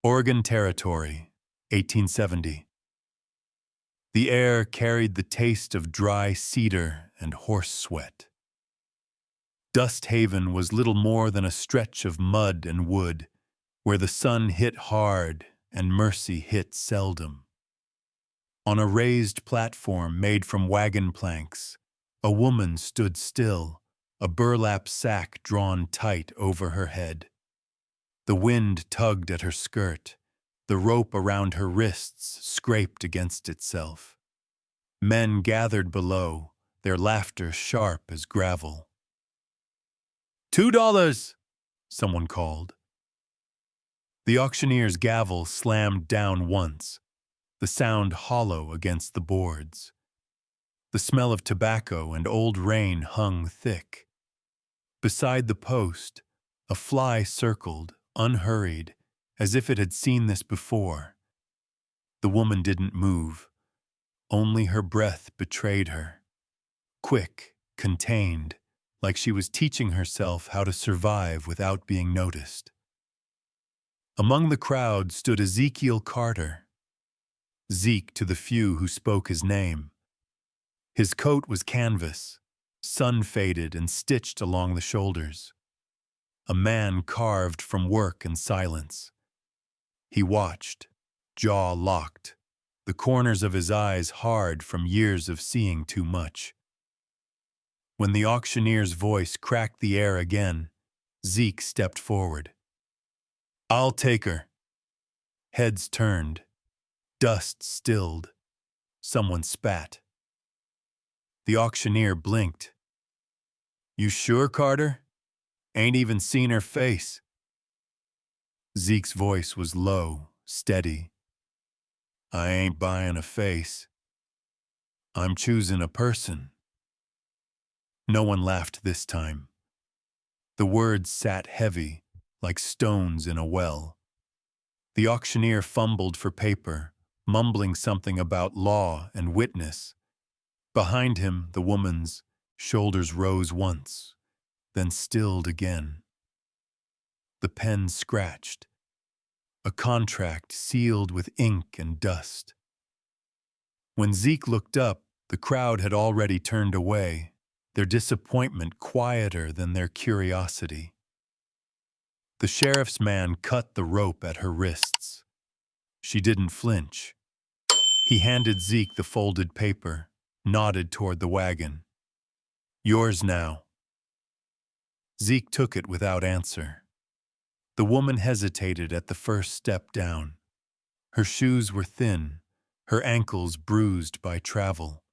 Oregon Territory, 1870. The air carried the taste of dry cedar and horse sweat. Dust Haven was little more than a stretch of mud and wood, where the sun hit hard and mercy hit seldom. On a raised platform made from wagon planks, a woman stood still, a burlap sack drawn tight over her head. The wind tugged at her skirt. The rope around her wrists scraped against itself. Men gathered below, their laughter sharp as gravel. $2, someone called. The auctioneer's gavel slammed down once, the sound hollow against the boards. The smell of tobacco and old rain hung thick. Beside the post, a fly circled, unhurried, as if it had seen this before. The woman didn't move. Only her breath betrayed her. Quick, contained, like she was teaching herself how to survive without being noticed. Among the crowd stood Ezekiel Carter. Zeke to the few who spoke his name. His coat was canvas, sun-faded and stitched along the shoulders. A man carved from work and silence. He watched, jaw locked, the corners of his eyes hard from years of seeing too much. When the auctioneer's voice cracked the air again, Zeke stepped forward. "I'll take her." Heads turned. Dust stilled. Someone spat. The auctioneer blinked. "You sure, Carter? Ain't even seen her face." Zeke's voice was low, steady. "I ain't buying a face. I'm choosing a person." No one laughed this time. The words sat heavy, like stones in a well. The auctioneer fumbled for paper, mumbling something about law and witness. Behind him, the woman's shoulders rose once, then stilled again. The pen scratched. A contract sealed with ink and dust. When Zeke looked up, the crowd had already turned away, their disappointment quieter than their curiosity. The sheriff's man cut the rope at her wrists. She didn't flinch. He handed Zeke the folded paper, nodded toward the wagon. "Yours now." Zeke took it without answer. The woman hesitated at the first step down. Her shoes were thin, her ankles bruised by travel.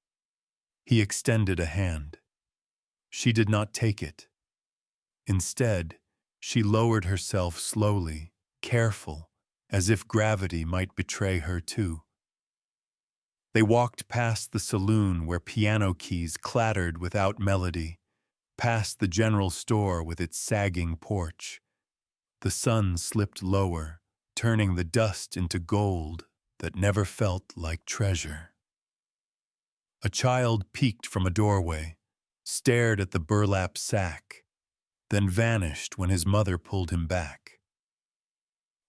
He extended a hand. She did not take it. Instead, she lowered herself slowly, careful, as if gravity might betray her too. They walked past the saloon where piano keys clattered without melody, past the general store with its sagging porch. The sun slipped lower, turning the dust into gold that never felt like treasure. A child peeked from a doorway, stared at the burlap sack, then vanished when his mother pulled him back.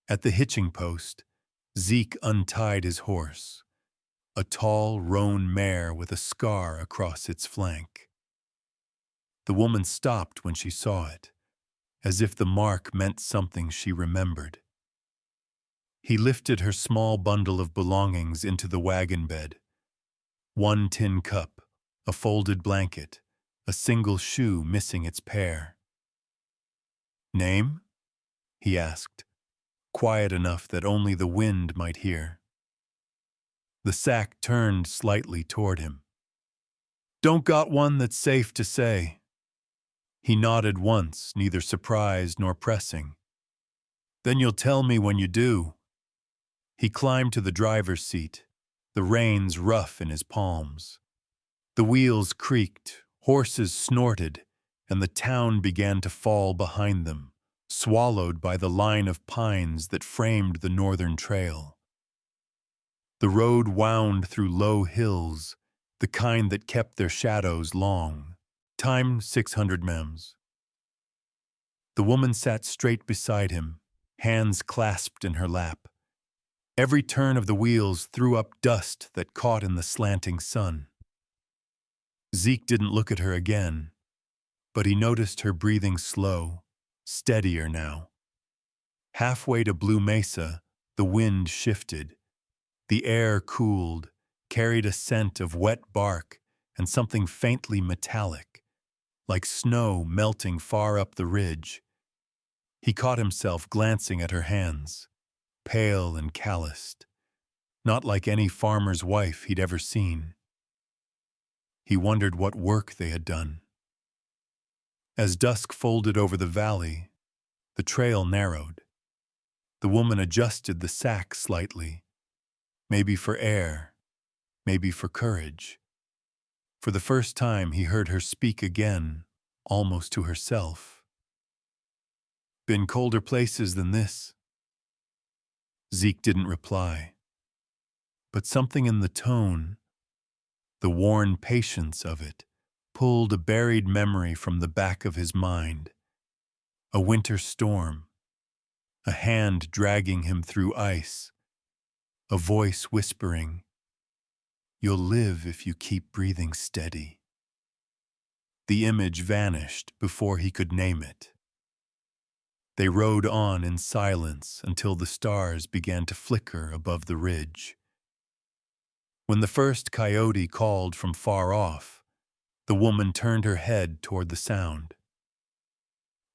At the hitching post, Zeke untied his horse, a tall, roan mare with a scar across its flank. The woman stopped when she saw it, as if the mark meant something she remembered. He lifted her small bundle of belongings into the wagon bed. One tin cup, a folded blanket, a single shoe missing its pair. "Name?" he asked, quiet enough that only the wind might hear. The sack turned slightly toward him. "Don't got one that's safe to say." He nodded once, neither surprised nor pressing. "Then you'll tell me when you do." He climbed to the driver's seat, the reins rough in his palms. The wheels creaked, horses snorted, and the town began to fall behind them, swallowed by the line of pines that framed the northern trail. The road wound through low hills, the kind that kept their shadows long. Time 600 mems. The woman sat straight beside him, hands clasped in her lap. Every turn of the wheels threw up dust that caught in the slanting sun. Zeke didn't look at her again, but he noticed her breathing slow, steadier now. Halfway to Blue Mesa, the wind shifted. The air cooled, carried a scent of wet bark and something faintly metallic, like snow melting far up the ridge. He caught himself glancing at her hands, pale and calloused, not like any farmer's wife he'd ever seen. He wondered what work they had done. As dusk folded over the valley, the trail narrowed. The woman adjusted the sack slightly, maybe for air, maybe for courage. For the first time, he heard her speak again, almost to herself. "Been colder places than this." Zeke didn't reply. But something in the tone, the worn patience of it, pulled a buried memory from the back of his mind. A winter storm, a hand dragging him through ice, a voice whispering, "You'll live if you keep breathing steady." The image vanished before he could name it. They rode on in silence until the stars began to flicker above the ridge. When the first coyote called from far off, the woman turned her head toward the sound.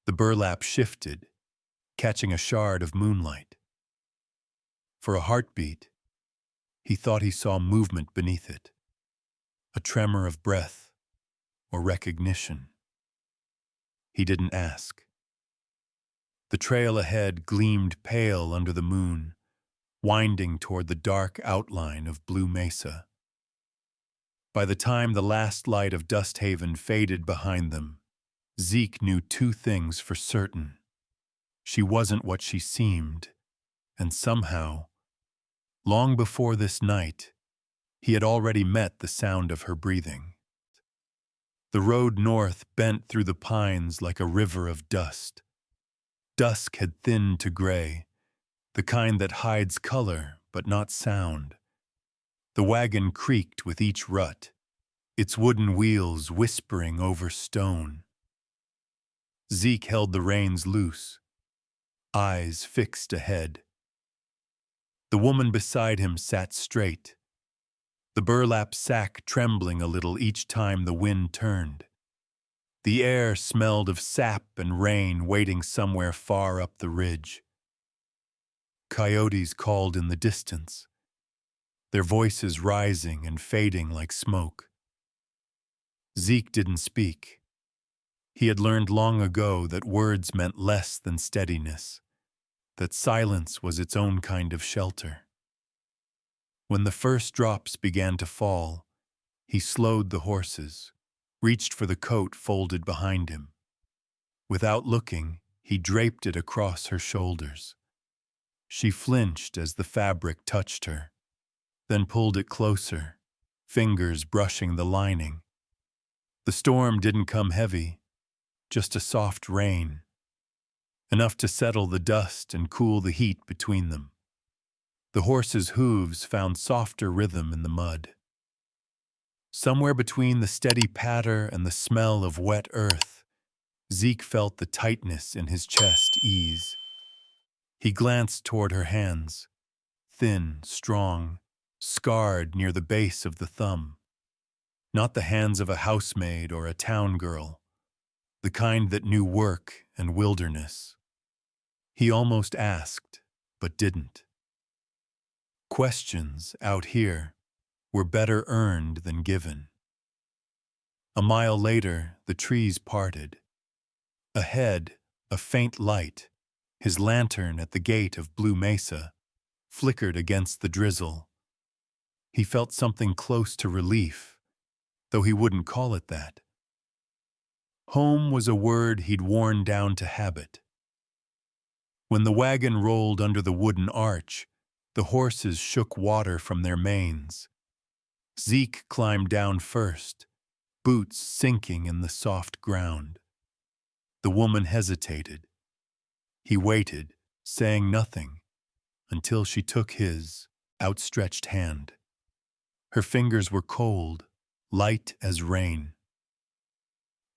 The burlap shifted, catching a shard of moonlight. For a heartbeat, he thought he saw movement beneath it, a tremor of breath or recognition. He didn't ask. The trail ahead gleamed pale under the moon, winding toward the dark outline of Blue Mesa. By the time the last light of Dust Haven faded behind them, Zeke knew two things for certain. She wasn't what she seemed, and somehow, long before this night, he had already met the sound of her breathing. The road north bent through the pines like a river of dust. Dusk had thinned to gray, the kind that hides color but not sound. The wagon creaked with each rut, its wooden wheels whispering over stone. Zeke held the reins loose, eyes fixed ahead. The woman beside him sat straight, the burlap sack trembling a little each time the wind turned. The air smelled of sap and rain waiting somewhere far up the ridge. Coyotes called in the distance, their voices rising and fading like smoke. Zeke didn't speak. He had learned long ago that words meant less than steadiness, that silence was its own kind of shelter. When the first drops began to fall, he slowed the horses, reached for the coat folded behind him. Without looking, he draped it across her shoulders. She flinched as the fabric touched her, then pulled it closer, fingers brushing the lining. The storm didn't come heavy, just a soft rain, enough to settle the dust and cool the heat between them. The horses' hooves found softer rhythm in the mud. Somewhere between the steady patter and the smell of wet earth, Zeke felt the tightness in his chest ease. He glanced toward her hands, thin, strong, scarred near the base of the thumb. Not the hands of a housemaid or a town girl, the kind that knew work and wilderness. He almost asked, but didn't. Questions out here were better earned than given. A mile later, the trees parted. Ahead, a faint light, his lantern at the gate of Blue Mesa, flickered against the drizzle. He felt something close to relief, though he wouldn't call it that. Home was a word he'd worn down to habit. When the wagon rolled under the wooden arch, the horses shook water from their manes. Zeke climbed down first, boots sinking in the soft ground. The woman hesitated. He waited, saying nothing until she took his outstretched hand. Her fingers were cold, light as rain.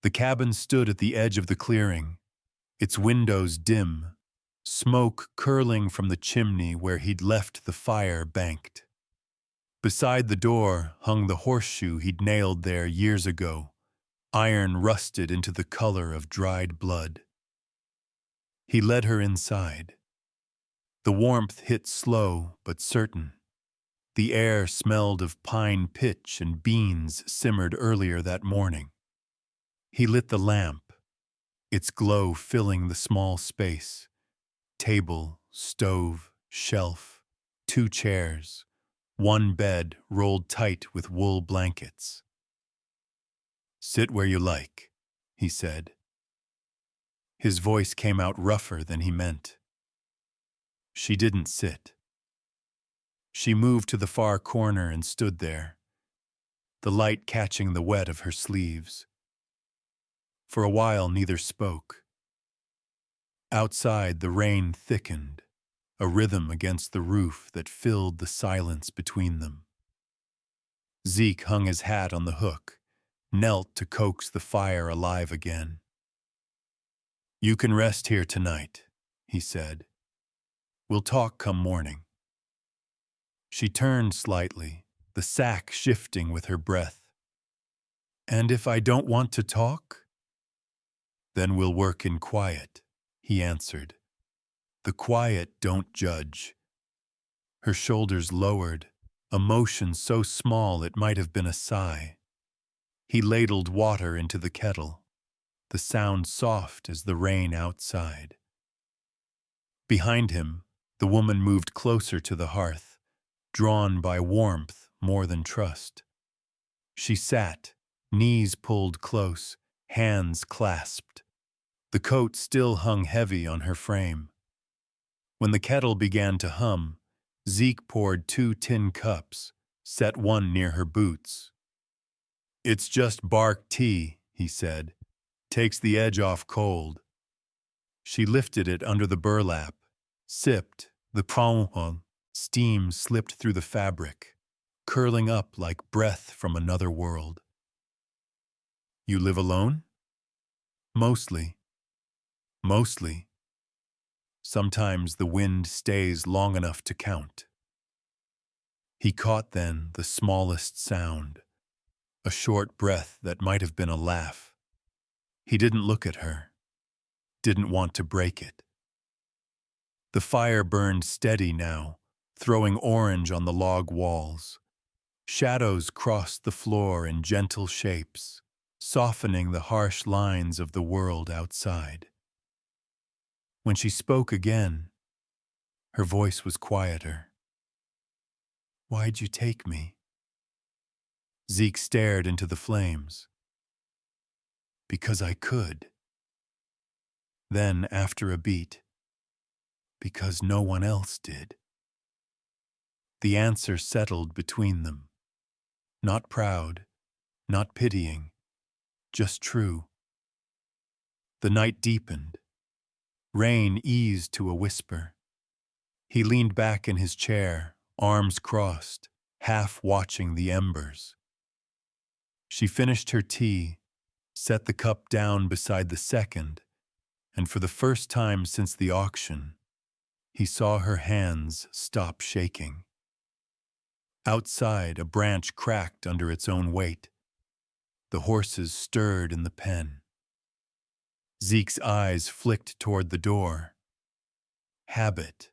The cabin stood at the edge of the clearing, its windows dim, smoke curling from the chimney where he'd left the fire banked. Beside the door hung the horseshoe he'd nailed there years ago, iron rusted into the color of dried blood. He led her inside. The warmth hit slow but certain. The air smelled of pine pitch and beans simmered earlier that morning. He lit the lamp, its glow filling the small space. Table, stove, shelf, 2 chairs, 1 bed rolled tight with wool blankets. "Sit where you like," he said. His voice came out rougher than he meant. She didn't sit. She moved to the far corner and stood there, the light catching the wet of her sleeves. For a while neither spoke. Outside the rain thickened, a rhythm against the roof that filled the silence between them. Zeke hung his hat on the hook, knelt to coax the fire alive again. "You can rest here tonight," he said. "We'll talk come morning." She turned slightly, the sack shifting with her breath. "And if I don't want to talk?" "Then we'll work in quiet," he answered. "The quiet don't judge." Her shoulders lowered, a motion so small it might have been a sigh. He ladled water into the kettle, the sound soft as the rain outside. Behind him, the woman moved closer to the hearth, drawn by warmth more than trust. She sat, knees pulled close, hands clasped. The coat still hung heavy on her frame. When the kettle began to hum, Zeke poured 2 tin cups, set one near her boots. "It's just bark tea," he said. "Takes the edge off cold." She lifted it under the burlap, sipped, the prong, steam slipped through the fabric, curling up like breath from another world. "You live alone?" "Mostly." "Mostly." Sometimes the wind stays long enough to count. He caught then the smallest sound, a short breath that might have been a laugh. He didn't look at her, didn't want to break it. The fire burned steady now, throwing orange on the log walls. Shadows crossed the floor in gentle shapes, softening the harsh lines of the world outside. When she spoke again, her voice was quieter. "Why'd you take me?" Zeke stared into the flames. "Because I could." Then, after a beat, "Because no one else did." The answer settled between them. Not proud, not pitying, just true. The night deepened. Rain eased to a whisper. He leaned back in his chair, arms crossed, half watching the embers. She finished her tea, set the cup down beside the second, and for the first time since the auction, he saw her hands stop shaking. Outside, a branch cracked under its own weight. The horses stirred in the pen. Zeke's eyes flicked toward the door. Habit.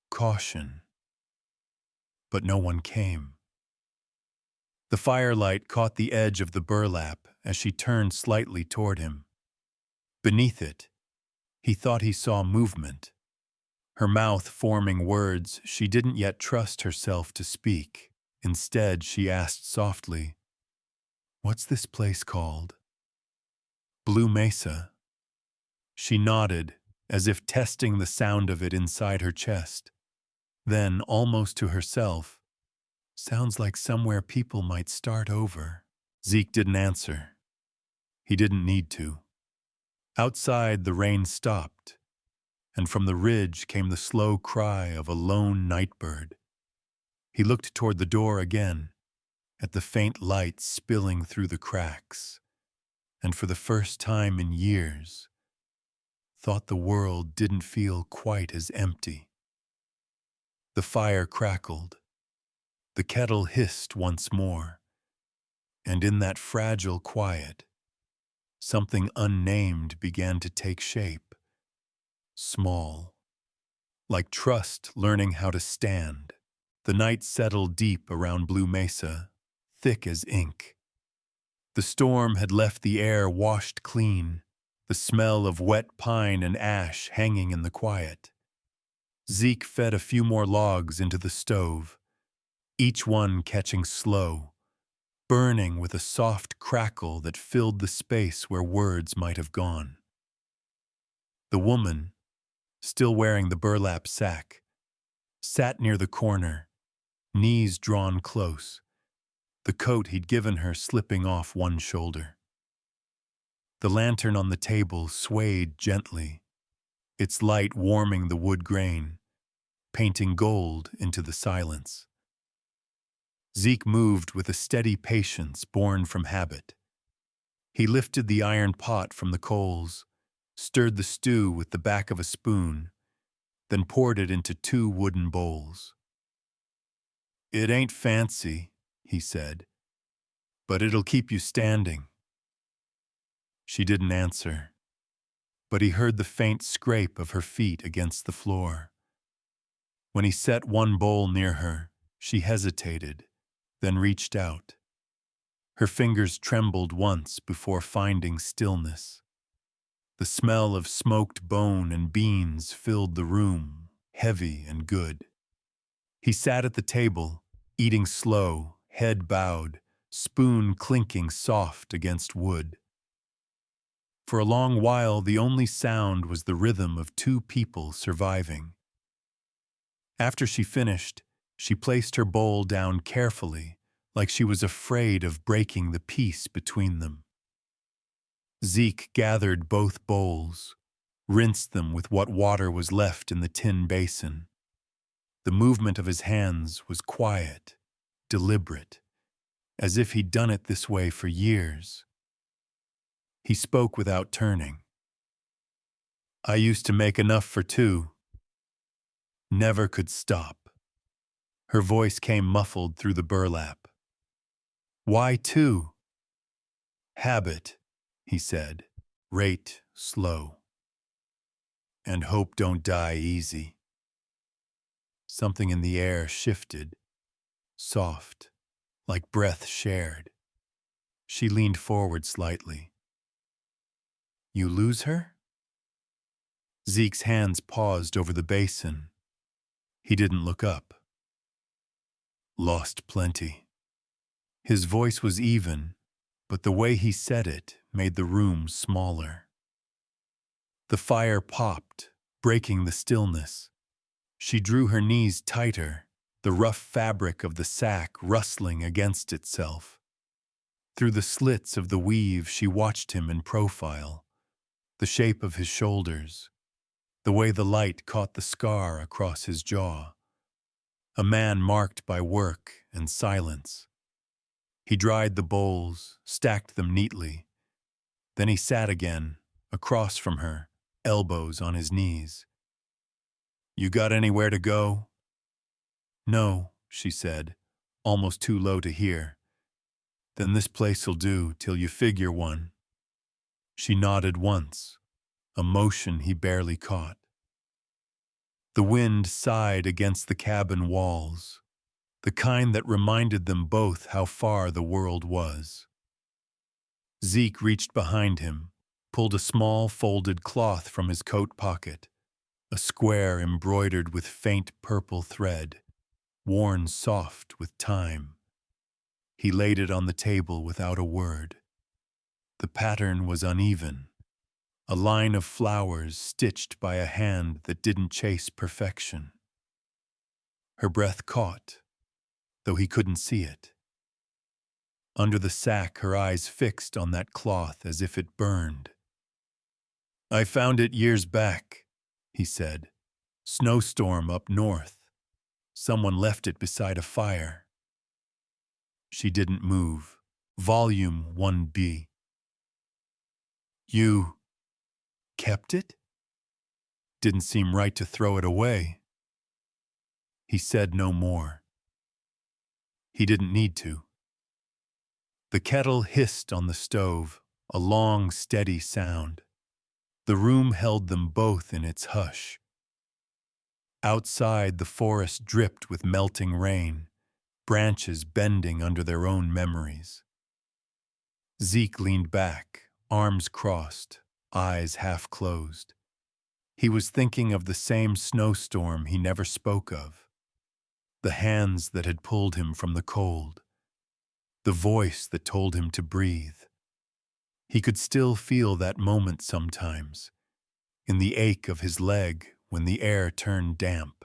Caution. But no one came. The firelight caught the edge of the burlap as she turned slightly toward him. Beneath it, he thought he saw movement, her mouth forming words she didn't yet trust herself to speak. Instead, she asked softly, "What's this place called?" "Blue Mesa." She nodded, as if testing the sound of it inside her chest. Then, almost to herself, "Sounds like somewhere people might start over." Zeke didn't answer. He didn't need to. Outside, the rain stopped. and from the ridge came the slow cry of a lone nightbird. He looked toward the door again, at the faint light spilling through the cracks, and for the first time in years, thought the world didn't feel quite as empty. The fire crackled, the kettle hissed once more, and in that fragile quiet, something unnamed began to take shape, small, like trust learning how to stand. The night settled deep around Blue Mesa, thick as ink. The storm had left the air washed clean, the smell of wet pine and ash hanging in the quiet. Zeke fed a few more logs into the stove, each one catching slow, burning with a soft crackle that filled the space where words might have gone. The woman, still wearing the burlap sack, sat near the corner, knees drawn close, the coat he'd given her slipping off one shoulder. The lantern on the table swayed gently, its light warming the wood grain, painting gold into the silence. Zeke moved with a steady patience born from habit. He lifted the iron pot from the coals, stirred the stew with the back of a spoon, then poured it into 2 wooden bowls. "It ain't fancy," he said, "but it'll keep you standing." She didn't answer, but he heard the faint scrape of her feet against the floor. When he set one bowl near her, she hesitated, then reached out. Her fingers trembled once before finding stillness. The smell of smoked bone and beans filled the room, heavy and good. He sat at the table, eating slow, head bowed, spoon clinking soft against wood. For a long while, the only sound was the rhythm of 2 people surviving. After she finished, she placed her bowl down carefully, like she was afraid of breaking the peace between them. Zeke gathered both bowls, rinsed them with what water was left in the tin basin. The movement of his hands was quiet, deliberate, as if he'd done it this way for years. He spoke without turning. "I used to make enough for 2. Never could stop." Her voice came muffled through the burlap. "Why 2? "Habit," he said, "rate slow. And hope don't die easy." Something in the air shifted, soft, like breath shared. She leaned forward slightly. "You lose her?" Zeke's hands paused over the basin. He didn't look up. "Lost plenty." His voice was even, but the way he said it made the room smaller. The fire popped, breaking the stillness. She drew her knees tighter, the rough fabric of the sack rustling against itself. Through the slits of the weave, she watched him in profile, the shape of his shoulders, the way the light caught the scar across his jaw. A man marked by work and silence. He dried the bowls, stacked them neatly. Then he sat again, across from her, elbows on his knees. "You got anywhere to go?" "No," she said, almost too low to hear. "Then this place'll do till you figure one." She nodded once, a motion he barely caught. The wind sighed against the cabin walls, the kind that reminded them both how far the world was. Zeke reached behind him, pulled a small folded cloth from his coat pocket, a square embroidered with faint purple thread, worn soft with time. He laid it on the table without a word. The pattern was uneven, a line of flowers stitched by a hand that didn't chase perfection. Her breath caught, though he couldn't see it. Under the sack, her eyes fixed on that cloth as if it burned. "I found it years back," he said. Snowstorm up north. Someone left it beside a fire. She didn't move. Volume 1B. You kept it? Didn't seem right to throw it away. He said no more. He didn't need to. The kettle hissed on the stove, a long, steady sound. The room held them both in its hush. Outside, the forest dripped with melting rain, branches bending under their own memories. Zeke leaned back, arms crossed, eyes half closed. He was thinking of the same snowstorm he never spoke of, the hands that had pulled him from the cold, the voice that told him to breathe. He could still feel that moment sometimes, in the ache of his leg when the air turned damp.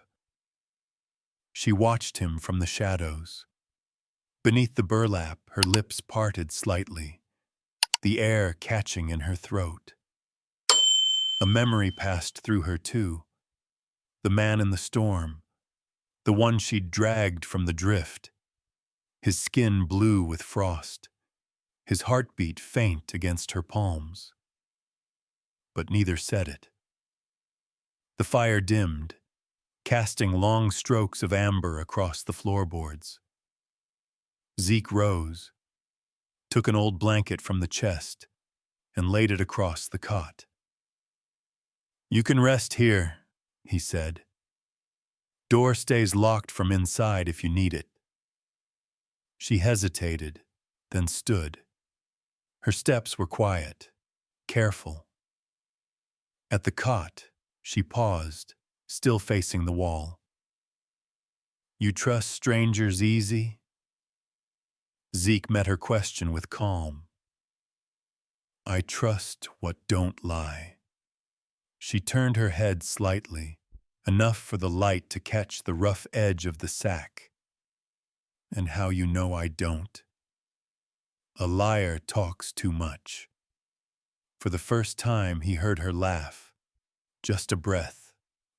She watched him from the shadows. Beneath the burlap, her lips parted slightly, the air catching in her throat. A memory passed through her too. The man in the storm, the one she'd dragged from the drift, his skin blue with frost, his heartbeat faint against her palms. But neither said it. The fire dimmed, casting long strokes of amber across the floorboards. Zeke rose, took an old blanket from the chest, and laid it across the cot. You can rest here, he said. Door stays locked from inside if you need it. She hesitated, then stood. Her steps were quiet, careful. At the cot, she paused, still facing the wall. You trust strangers easy? Zeke met her question with calm. I trust what don't lie. She turned her head slightly, enough for the light to catch the rough edge of the sack. And how you know I don't? A liar talks too much. For the first time he heard her laugh, just a breath,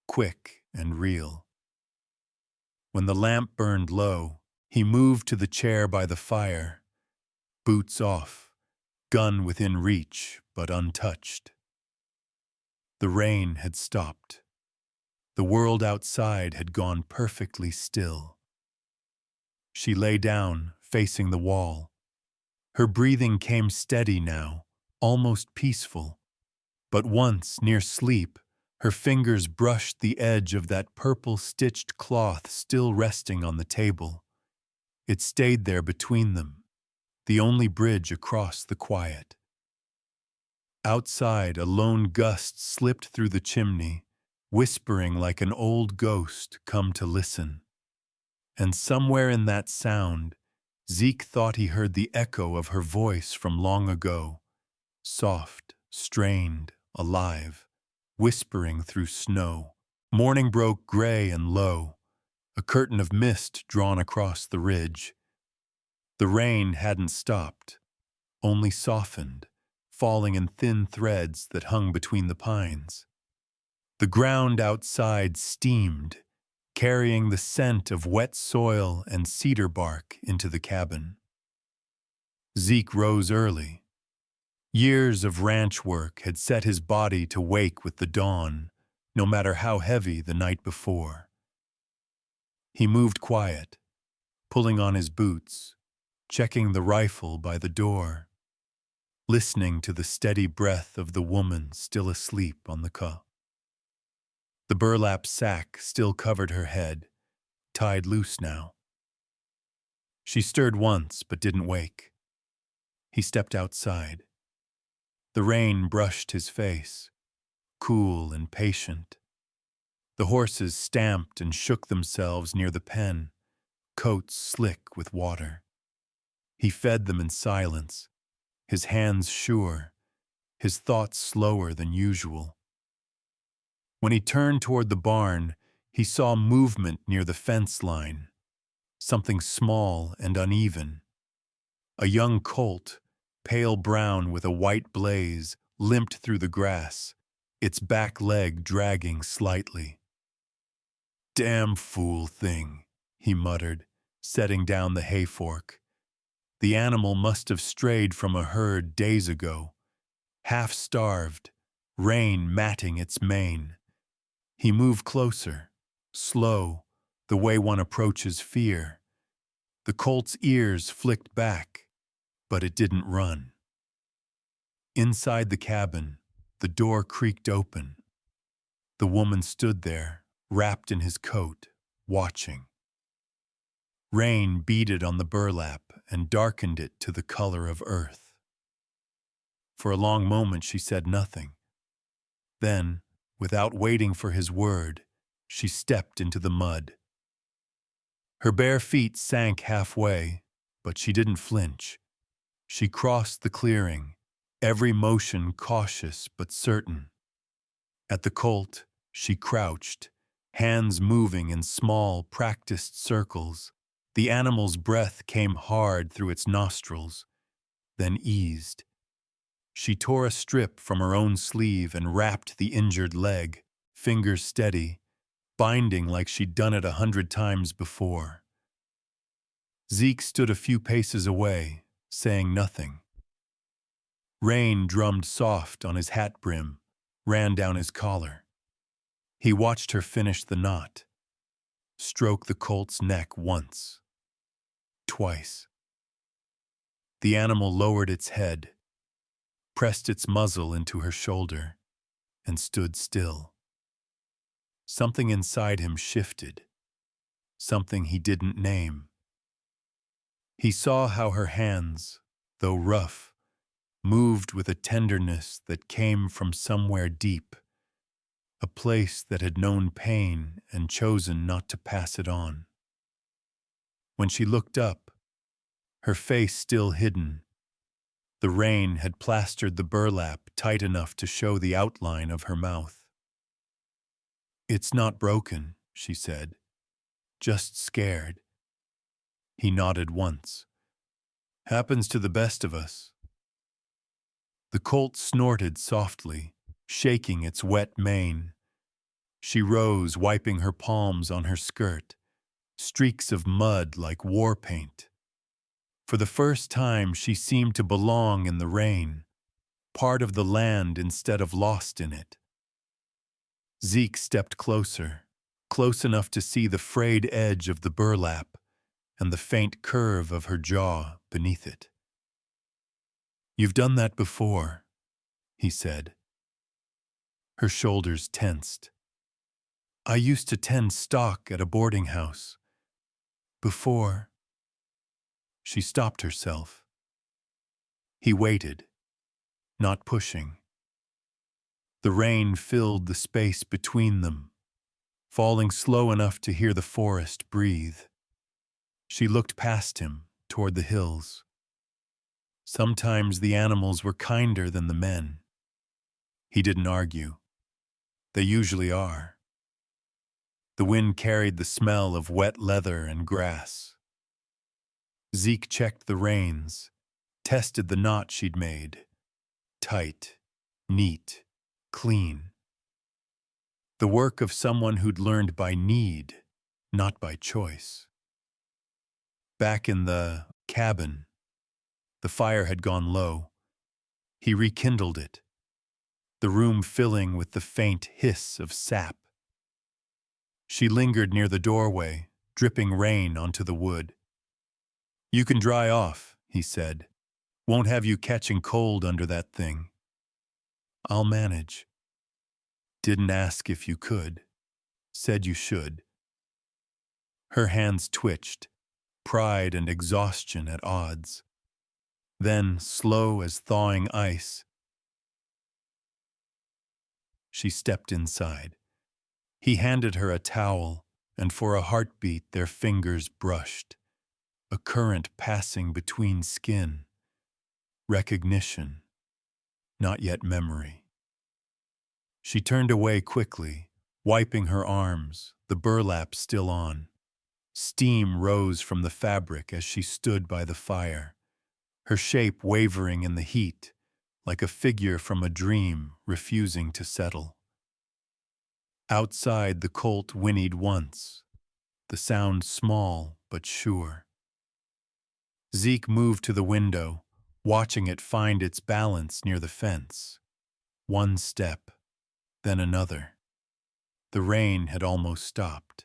quick and real. When the lamp burned low, he moved to the chair by the fire, boots off, gun within reach but untouched. The rain had stopped. The world outside had gone perfectly still. She lay down, facing the wall. Her breathing came steady now, almost peaceful. But once, near sleep, her fingers brushed the edge of that purple-stitched cloth still resting on the table. It stayed there between them, the only bridge across the quiet. Outside, a lone gust slipped through the chimney, whispering like an old ghost come to listen. And somewhere in that sound, Zeke thought he heard the echo of her voice from long ago, soft, strained, alive, whispering through snow. Morning broke gray and low, a curtain of mist drawn across the ridge. The rain hadn't stopped, only softened, falling in thin threads that hung between the pines. The ground outside steamed, carrying the scent of wet soil and cedar bark into the cabin. Zeke rose early. Years of ranch work had set his body to wake with the dawn, no matter how heavy the night before. He moved quiet, pulling on his boots, checking the rifle by the door, listening to the steady breath of the woman still asleep on the cot. The burlap sack still covered her head, tied loose now. She stirred once but didn't wake. He stepped outside. The rain brushed his face, cool and patient. The horses stamped and shook themselves near the pen, coats slick with water. He fed them in silence, his hands sure, his thoughts slower than usual. When he turned toward the barn, he saw movement near the fence line, something small and uneven. A young colt, pale brown with a white blaze, limped through the grass, its back leg dragging slightly. "Damn fool thing," he muttered, setting down the hay fork. The animal must have strayed from a herd days ago, half-starved, rain matting its mane. He moved closer, slow, the way one approaches fear. The colt's ears flicked back, but it didn't run. Inside the cabin, the door creaked open. The woman stood there, wrapped in his coat, watching. Rain beaded on the burlap and darkened it to the color of earth. For a long moment she said nothing. Then, without waiting for his word, she stepped into the mud. Her bare feet sank halfway, but she didn't flinch. She crossed the clearing, every motion cautious but certain. At the colt, she crouched, hands moving in small, practiced circles. The animal's breath came hard through its nostrils, then eased. She tore a strip from her own sleeve and wrapped the injured leg, fingers steady, binding like she'd done it 100 times before. Zeke stood a few paces away, saying nothing. Rain drummed soft on his hat brim, ran down his collar. He watched her finish the knot, stroke the colt's neck once, twice. The animal lowered its head, pressed its muzzle into her shoulder, and stood still. Something inside him shifted, something he didn't name. He saw how her hands, though rough, moved with a tenderness that came from somewhere deep, a place that had known pain and chosen not to pass it on. When she looked up, her face still hidden, the rain had plastered the burlap tight enough to show the outline of her mouth. "It's not broken," she said, "just scared." He nodded once. "Happens to the best of us." The colt snorted softly, shaking its wet mane. She rose, wiping her palms on her skirt, streaks of mud like war paint. For the first time, she seemed to belong in the rain, part of the land instead of lost in it. Zeke stepped closer, close enough to see the frayed edge of the burlap and the faint curve of her jaw beneath it. "You've done that before," he said. Her shoulders tensed. "I used to tend stock at a boarding house. Before." She stopped herself. He waited, not pushing. The rain filled the space between them, falling slow enough to hear the forest breathe. She looked past him, toward the hills. Sometimes the animals were kinder than the men. He didn't argue. They usually are. The wind carried the smell of wet leather and grass. Zeke checked the reins, tested the knot she'd made. Tight, neat, clean. The work of someone who'd learned by need, not by choice. Back in the cabin, the fire had gone low. He rekindled it, the room filling with the faint hiss of sap. She lingered near the doorway, dripping rain onto the wood. "You can dry off," he said. "Won't have you catching cold under that thing." "I'll manage." "Didn't ask if you could. Said you should." Her hands twitched, pride and exhaustion at odds. Then, slow as thawing ice, she stepped inside. He handed her a towel, and for a heartbeat their fingers brushed. A current passing between skin. Recognition, not yet memory. She turned away quickly, wiping her arms, the burlap still on. Steam rose from the fabric as she stood by the fire, her shape wavering in the heat, like a figure from a dream refusing to settle. Outside, the colt whinnied once, the sound small but sure. Zeke moved to the window, watching it find its balance near the fence. One step, then another. The rain had almost stopped.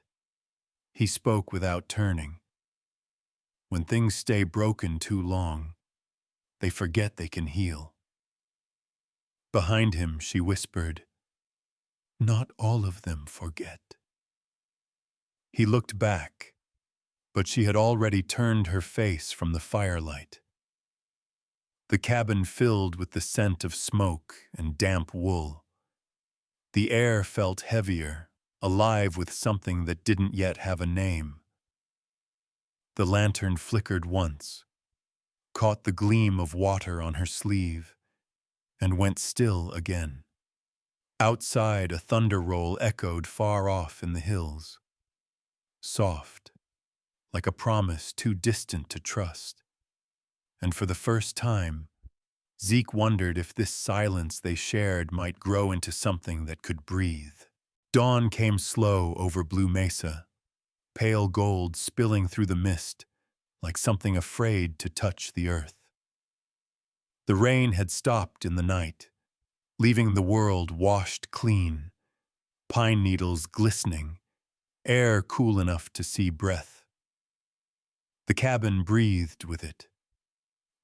He spoke without turning. When things stay broken too long, they forget they can heal. Behind him, she whispered, "Not all of them forget." He looked back, but she had already turned her face from the firelight. The cabin filled with the scent of smoke and damp wool. The air felt heavier, alive with something that didn't yet have a name. The lantern flickered once, caught the gleam of water on her sleeve, and went still again. Outside, a thunder roll echoed far off in the hills. Soft, like a promise too distant to trust. And for the first time, Zeke wondered if this silence they shared might grow into something that could breathe. Dawn came slow over Blue Mesa, pale gold spilling through the mist, like something afraid to touch the earth. The rain had stopped in the night, leaving the world washed clean, pine needles glistening, air cool enough to see breath. The cabin breathed with it,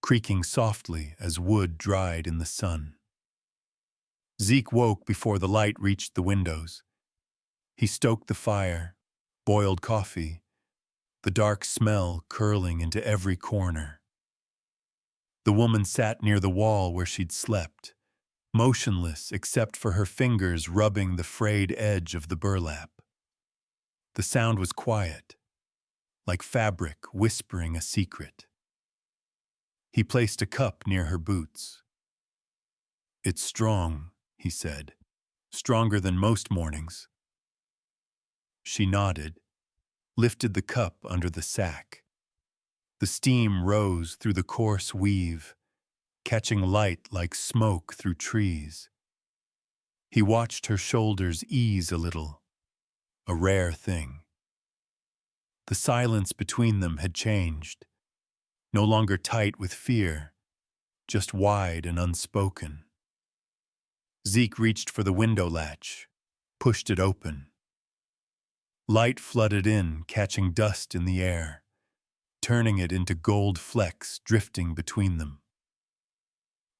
creaking softly as wood dried in the sun. Zeke woke before the light reached the windows. He stoked the fire, boiled coffee, the dark smell curling into every corner. The woman sat near the wall where she'd slept, motionless except for her fingers rubbing the frayed edge of the burlap. The sound was quiet, like fabric whispering a secret. He placed a cup near her boots. "It's strong," he said, "stronger than most mornings." She nodded, lifted the cup under the sack. The steam rose through the coarse weave, catching light like smoke through trees. He watched her shoulders ease a little, a rare thing. The silence between them had changed, no longer tight with fear, just wide and unspoken. Zeke reached for the window latch, pushed it open. Light flooded in, catching dust in the air, turning it into gold flecks drifting between them.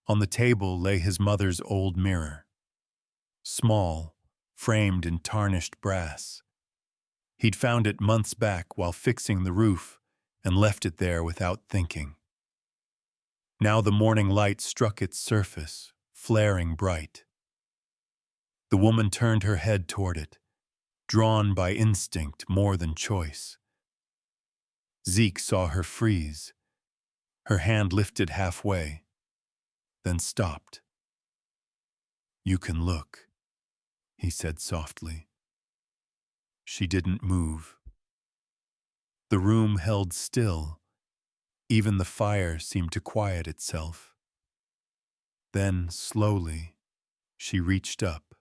On the table lay his mother's old mirror, small, framed in tarnished brass. He'd found it months back while fixing the roof and left it there without thinking. Now the morning light struck its surface, flaring bright. The woman turned her head toward it, drawn by instinct more than choice. Zeke saw her freeze, her hand lifted halfway, then stopped. "You can look," he said softly. She didn't move. The room held still. Even the fire seemed to quiet itself. Then, slowly, she reached up,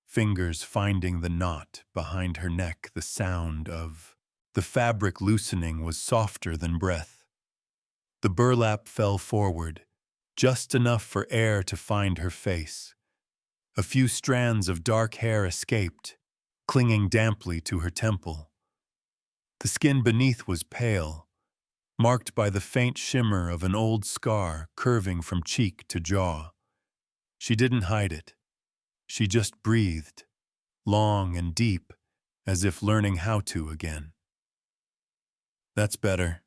fingers finding the knot behind her neck. The sound of the fabric loosening was softer than breath. The burlap fell forward, just enough for air to find her face. A few strands of dark hair escaped, clinging damply to her temple. The skin beneath was pale, marked by the faint shimmer of an old scar curving from cheek to jaw. She didn't hide it. She just breathed, long and deep, as if learning how to again. "That's better,"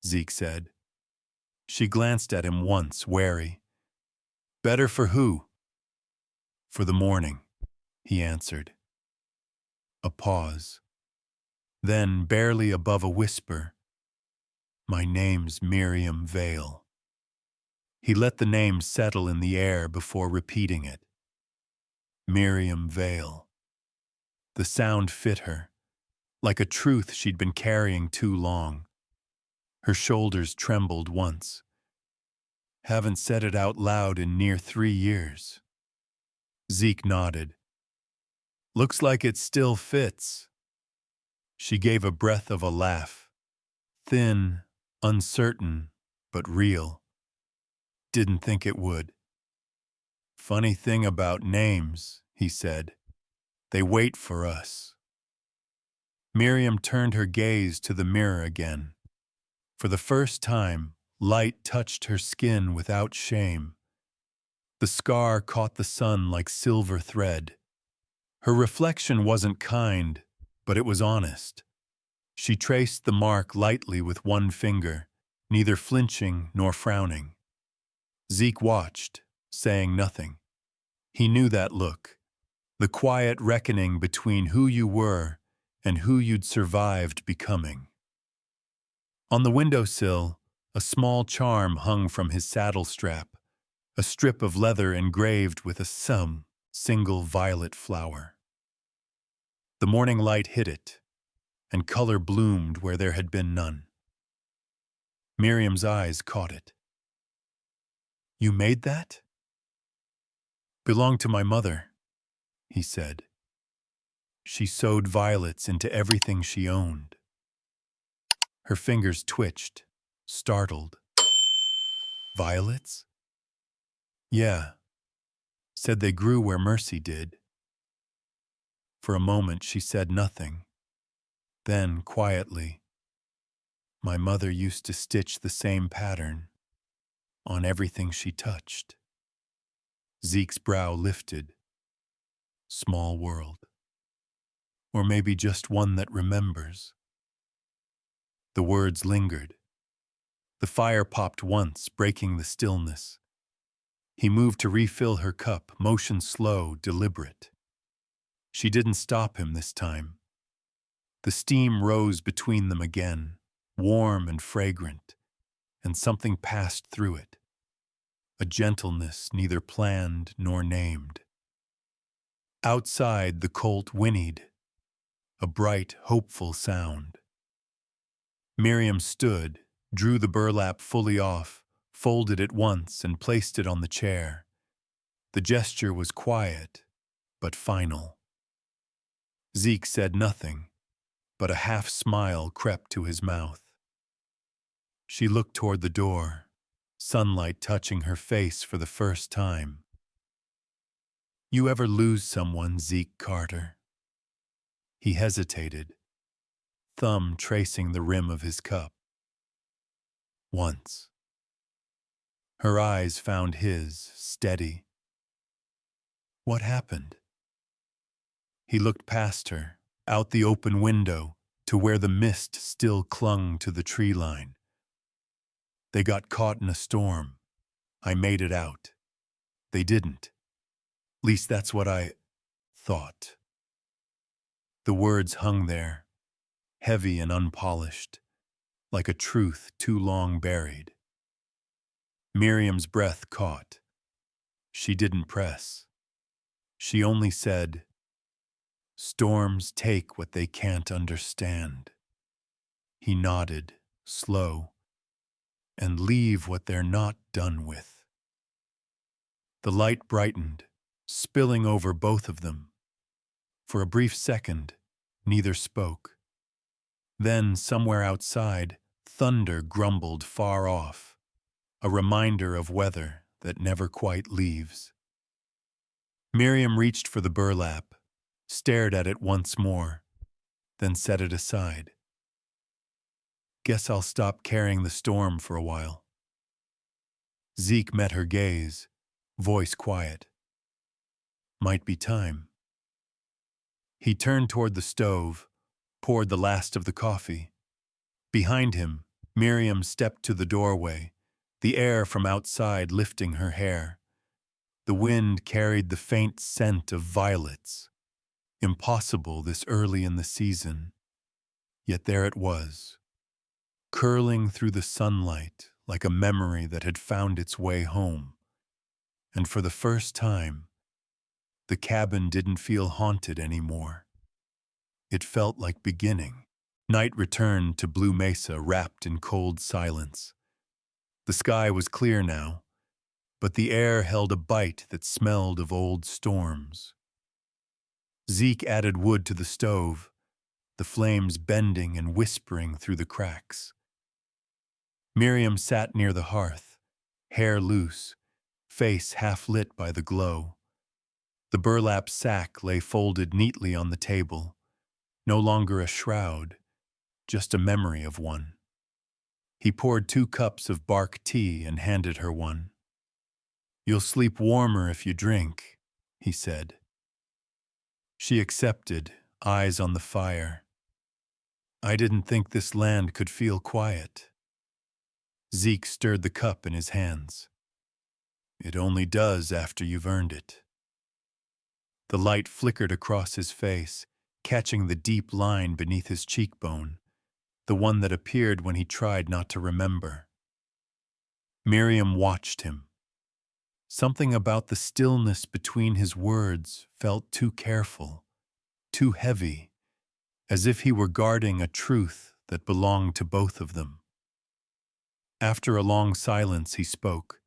Zeke said. She glanced at him once, wary. "Better for who?" "For the morning," he answered. A pause. Then, barely above a whisper, "My name's Miriam Vale." He let the name settle in the air before repeating it. Miriam Vale. The sound fit her, like a truth she'd been carrying too long. Her shoulders trembled once. Haven't said it out loud in near 3 years. Zeke nodded. Looks like it still fits. She gave a breath of a laugh. Thin, uncertain, but real. Didn't think it would. Funny thing about names, he said. They wait for us. Miriam turned her gaze to the mirror again. For the first time, light touched her skin without shame. The scar caught the sun like silver thread. Her reflection wasn't kind, but it was honest. She traced the mark lightly with one finger, neither flinching nor frowning. Zeke watched, saying nothing. He knew that look, the quiet reckoning between who you were and who you'd survived becoming. On the windowsill, a small charm hung from his saddle strap, a strip of leather engraved with a single violet flower. The morning light hit it, and color bloomed where there had been none. Miriam's eyes caught it. You made that? Belonged to my mother, he said. She sewed violets into everything she owned. Her fingers twitched, startled. Violets? Yeah. Said they grew where Mercy did. For a moment she said nothing. Then, quietly, my mother used to stitch the same pattern on everything she touched. Zeke's brow lifted. Small world. Or maybe just one that remembers. The words lingered. The fire popped once, breaking the stillness. He moved to refill her cup, motion slow, deliberate. She didn't stop him this time. The steam rose between them again, warm and fragrant, and something passed through it. A gentleness neither planned nor named. Outside, the colt whinnied, a bright, hopeful sound. Miriam stood, drew the burlap fully off, folded it once, and placed it on the chair. The gesture was quiet, but final. Zeke said nothing, but a half-smile crept to his mouth. She looked toward the door, sunlight touching her face for the first time. You ever lose someone, Zeke Carter? He hesitated, thumb tracing the rim of his cup. Once. Her eyes found his, steady. What happened? He looked past her, out the open window, to where the mist still clung to the tree line. They got caught in a storm. I made it out. They didn't. Least that's what I thought. The words hung there, heavy and unpolished, like a truth too long buried. Miriam's breath caught. She didn't press. She only said, "Storms take what they can't understand." He nodded, slow, "And leave what they're not done with." The light brightened, spilling over both of them. For a brief second, neither spoke. Then, somewhere outside, thunder grumbled far off, a reminder of weather that never quite leaves. Miriam reached for the burlap, stared at it once more, then set it aside. Guess I'll stop carrying the storm for a while. Zeke met her gaze, voice quiet. Might be time. He turned toward the stove, poured the last of the coffee. Behind him, Miriam stepped to the doorway, the air from outside lifting her hair. The wind carried the faint scent of violets. Impossible this early in the season. Yet there it was, curling through the sunlight like a memory that had found its way home. And for the first time, the cabin didn't feel haunted anymore. It felt like beginning. Night returned to Blue Mesa wrapped in cold silence. The sky was clear now, but the air held a bite that smelled of old storms. Zeke added wood to the stove, the flames bending and whispering through the cracks. Miriam sat near the hearth, hair loose, face half lit by the glow. The burlap sack lay folded neatly on the table, no longer a shroud, just a memory of one. He poured 2 cups of bark tea and handed her one. "You'll sleep warmer if you drink," he said. She accepted, eyes on the fire. "I didn't think this land could feel quiet." Zeke stirred the cup in his hands. "It only does after you've earned it." The light flickered across his face, catching the deep line beneath his cheekbone, the one that appeared when he tried not to remember. Miriam watched him. Something about the stillness between his words felt too careful, too heavy, as if he were guarding a truth that belonged to both of them. After a long silence, he spoke.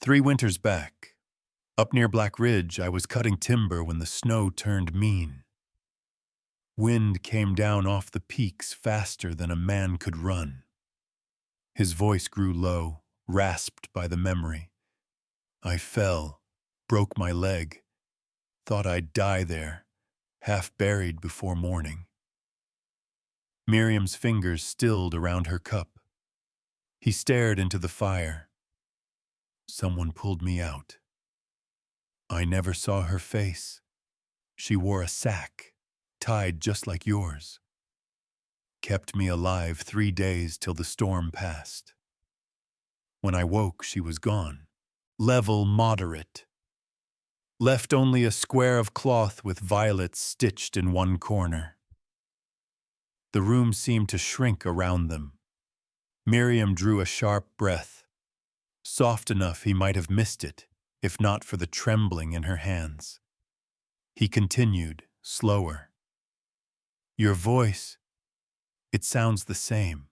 "3 winters back, up near Black Ridge, I was cutting timber when the snow turned mean. Wind came down off the peaks faster than a man could run." His voice grew low, rasped by the memory. "I fell, broke my leg, thought I'd die there, half buried before morning." Miriam's fingers stilled around her cup. He stared into the fire. "Someone pulled me out. I never saw her face. She wore a sack, tied just like yours. Kept me alive 3 days till the storm passed. When I woke, she was gone. Level moderate. Left only a square of cloth with violets stitched in one corner." The room seemed to shrink around them. Miriam drew a sharp breath, soft enough he might have missed it, if not for the trembling in her hands. He continued, slower. "Your voice, it sounds the same.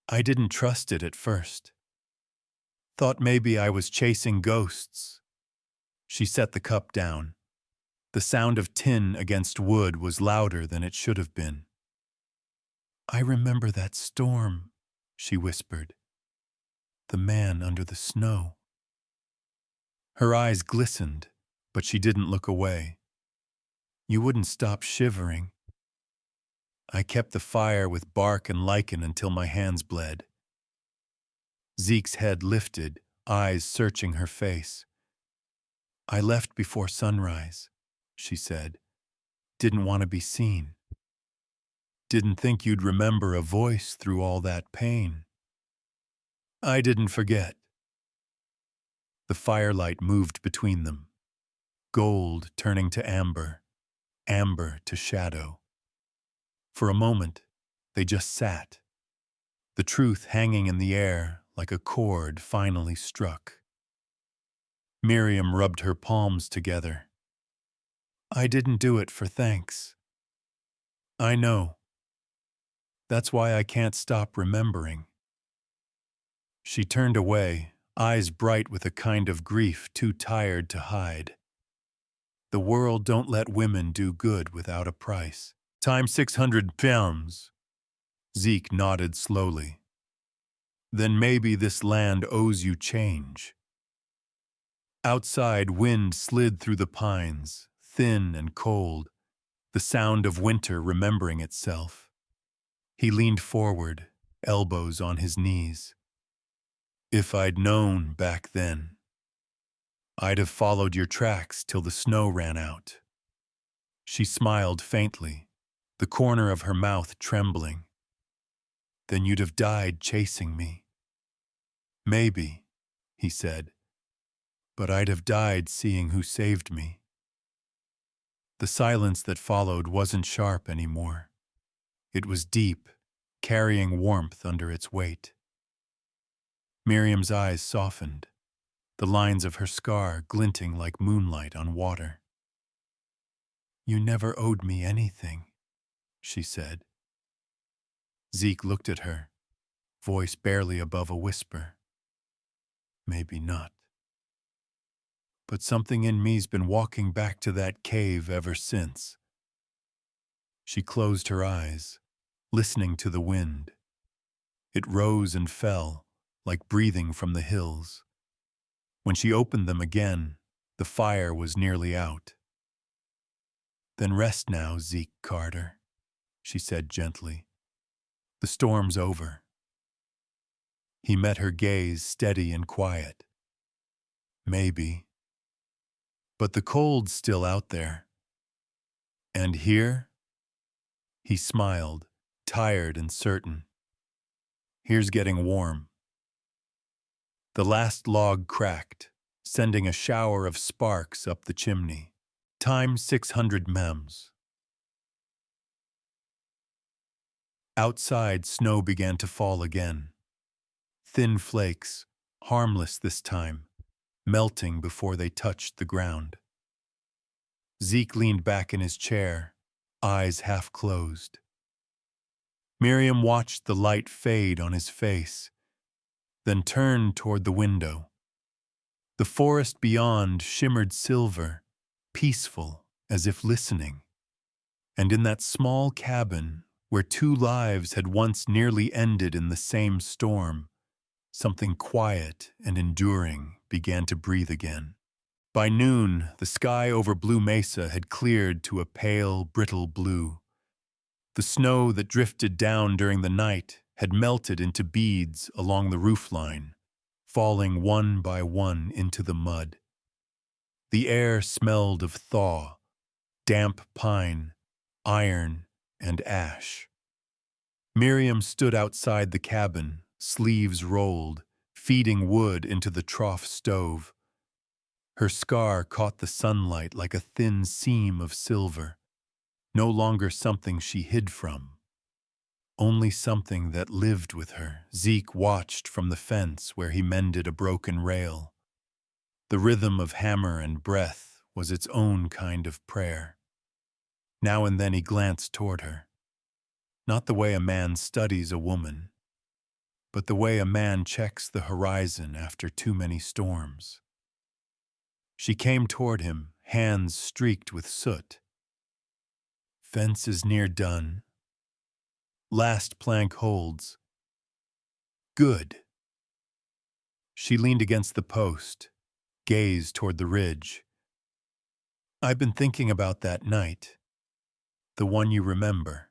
I didn't trust it at first. Thought maybe I was chasing ghosts." She set the cup down. The sound of tin against wood was louder than it should have been. "I remember that storm," she whispered. "The man under the snow." Her eyes glistened, but she didn't look away. "You wouldn't stop shivering. I kept the fire with bark and lichen until my hands bled." Zeke's head lifted, eyes searching her face. "I left before sunrise," she said. "Didn't want to be seen. Didn't think you'd remember a voice through all that pain." "I didn't forget." The firelight moved between them, gold turning to amber, amber to shadow. For a moment, they just sat, the truth hanging in the air like a chord finally struck. Miriam rubbed her palms together. "I didn't do it for thanks. I know. That's why I can't stop remembering." She turned away, eyes bright with a kind of grief too tired to hide. "The world don't let women do good without a price. Times 600 pounds." Zeke nodded slowly. "Then maybe this land owes you change." Outside, wind slid through the pines, thin and cold, the sound of winter remembering itself. He leaned forward, elbows on his knees. "If I'd known back then, I'd have followed your tracks till the snow ran out." She smiled faintly, the corner of her mouth trembling. "Then you'd have died chasing me." "Maybe," he said, "but I'd have died seeing who saved me." The silence that followed wasn't sharp anymore. It was deep, carrying warmth under its weight. Miriam's eyes softened, the lines of her scar glinting like moonlight on water. "You never owed me anything," she said. Zeke looked at her, voice barely above a whisper. maybe not. But something in me's been walking back to that cave ever since. She closed her eyes, listening to the wind. It rose and fell, like breathing from the hills. When she opened them again, the fire was nearly out. "Then rest now, Zeke Carter," she said gently. "The storm's over." He met her gaze, steady and quiet. "Maybe. But the cold's still out there. And here?" He smiled, tired and certain. "Here's getting warm." The last log cracked, sending a shower of sparks up the chimney. Time 600 mems. Outside, snow began to fall again. Thin flakes, harmless this time, melting before they touched the ground. Zeke leaned back in his chair, eyes half closed. Miriam watched the light fade on his face, then turned toward the window. The forest beyond shimmered silver, peaceful as if listening. And in that small cabin, where two lives had once nearly ended in the same storm, something quiet and enduring began to breathe again. By noon, the sky over Blue Mesa had cleared to a pale, brittle blue. The snow that drifted down during the night had melted into beads along the roofline, falling one by one into the mud. The air smelled of thaw, damp pine, iron, and ash. Miriam stood outside the cabin, sleeves rolled, feeding wood into the trough stove. Her scar caught the sunlight like a thin seam of silver, no longer something she hid from, only something that lived with her. Zeke watched from the fence where he mended a broken rail. The rhythm of hammer and breath was its own kind of prayer. Now and then he glanced toward her. Not the way a man studies a woman, but the way a man checks the horizon after too many storms. She came toward him, hands streaked with soot. "Fence is near done. Last plank holds. Good." She leaned against the post, gazed toward the ridge. "I've been thinking about that night, the one you remember."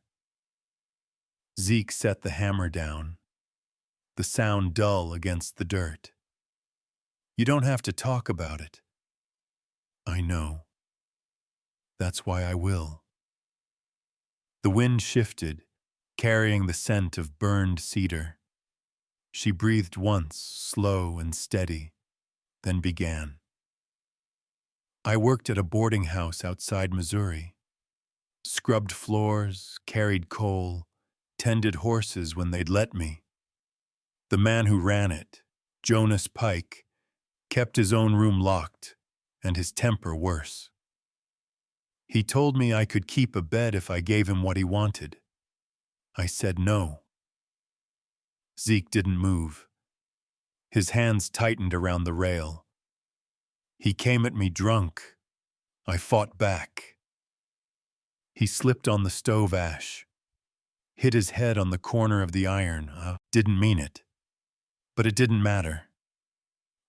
Zeke set the hammer down, the sound dull against the dirt. "You don't have to talk about it." "I know. That's why I will." The wind shifted, carrying the scent of burned cedar. She breathed once, slow and steady, then began. "I worked at a boarding house outside Missouri. Scrubbed floors, carried coal, tended horses when they'd let me. The man who ran it, Jonas Pike, kept his own room locked, and his temper worse. He told me I could keep a bed if I gave him what he wanted. I said no." Zeke didn't move. His hands tightened around the rail. "He came at me drunk. I fought back." He slipped on the stove ash, hit his head on the corner of the iron. Didn't mean it. But it didn't matter.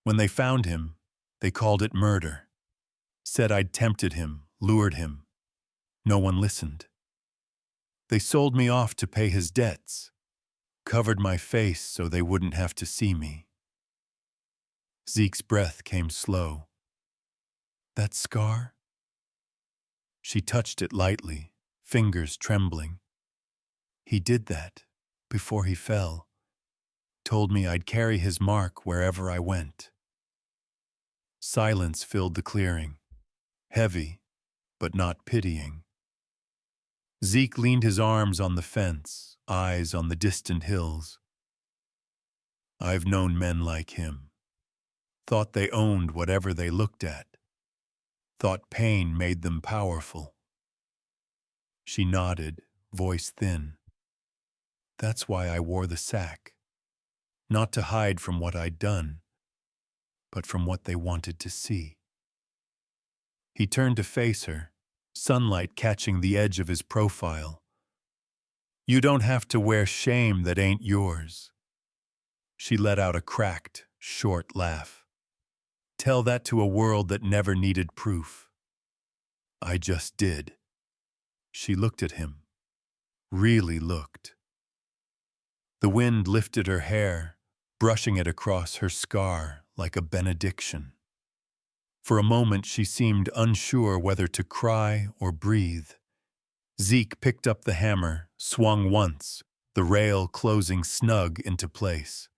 When they found him, they called it murder. Said I'd tempted him, lured him. No one listened. They sold me off to pay his debts, covered my face so they wouldn't have to see me. Zeke's breath came slow. "That scar?" She touched it lightly, fingers trembling. "He did that before he fell. Told me I'd carry his mark wherever I went." Silence filled the clearing, heavy, but not pitying. Zeke leaned his arms on the fence, eyes on the distant hills. "I've known men like him. Thought they owned whatever they looked at. Thought pain made them powerful." She nodded, voice thin. "That's why I wore the sack. Not to hide from what I'd done, but from what they wanted to see. He turned to face her, sunlight catching the edge of his profile. "You don't have to wear shame that ain't yours." She let out a cracked, short laugh. "Tell that to a world that never needed proof." "I just did." She looked at him. Really looked. The wind lifted her hair, brushing it across her scar like a benediction. For a moment she seemed unsure whether to cry or breathe. Zeke picked up the hammer, swung once, the rail closing snug into place.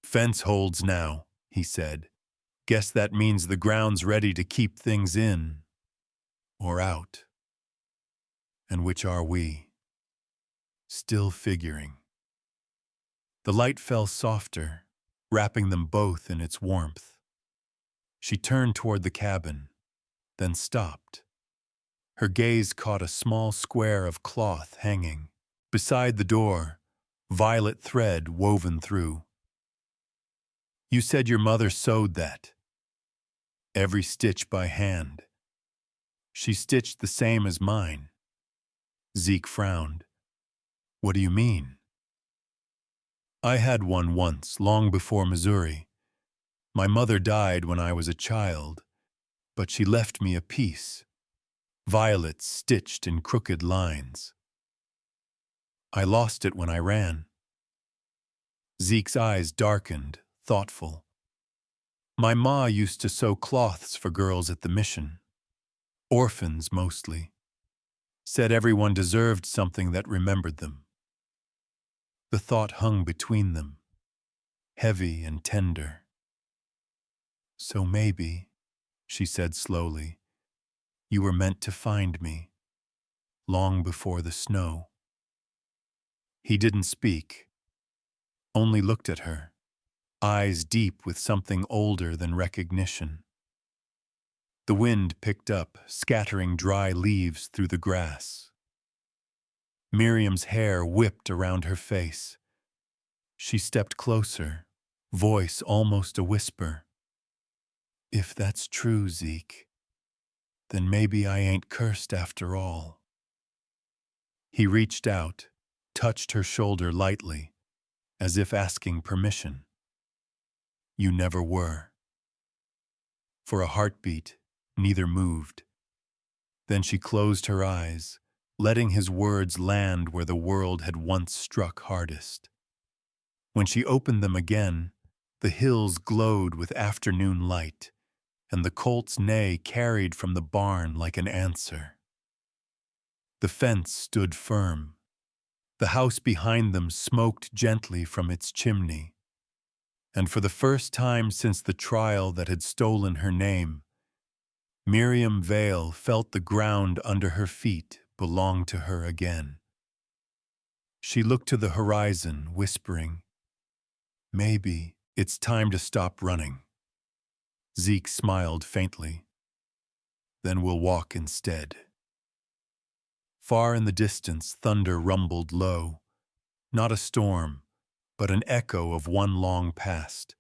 "Fence holds now," he said. "Guess that means the ground's ready to keep things in. Or out. And which are we?" Still figuring. The light fell softer, wrapping them both in its warmth. She turned toward the cabin, then stopped. Her gaze caught a small square of cloth hanging. Beside the door, violet thread woven through. "You said your mother sewed that." "Every stitch by hand." "She stitched the same as mine." Zeke frowned. "What do you mean?" "I had one once, long before Missouri. My mother died when I was a child, but she left me a piece. Violets stitched in crooked lines. I lost it when I ran." Zeke's eyes darkened, thoughtful. "My ma used to sew cloths for girls at the mission. Orphans, mostly. Said everyone deserved something that remembered them." The thought hung between them, heavy and tender. "So maybe," she said slowly, "you were meant to find me, long before the snow." He didn't speak, only looked at her, eyes deep with something older than recognition. The wind picked up, scattering dry leaves through the grass. Miriam's hair whipped around her face. She stepped closer, voice almost a whisper. "If that's true, Zeke, then maybe I ain't cursed after all." He reached out, touched her shoulder lightly, as if asking permission. "You never were." For a heartbeat, neither moved. Then she closed her eyes, letting his words land where the world had once struck hardest. When she opened them again, the hills glowed with afternoon light, and the colt's neigh carried from the barn like an answer. The fence stood firm. The house behind them smoked gently from its chimney. And for the first time since the trial that had stolen her name, Miriam Vale felt the ground under her feet belonged to her again. She looked to the horizon, whispering, "Maybe it's time to stop running." Zeke smiled faintly. "Then we'll walk instead." Far in the distance, thunder rumbled low. Not a storm, but an echo of one long past.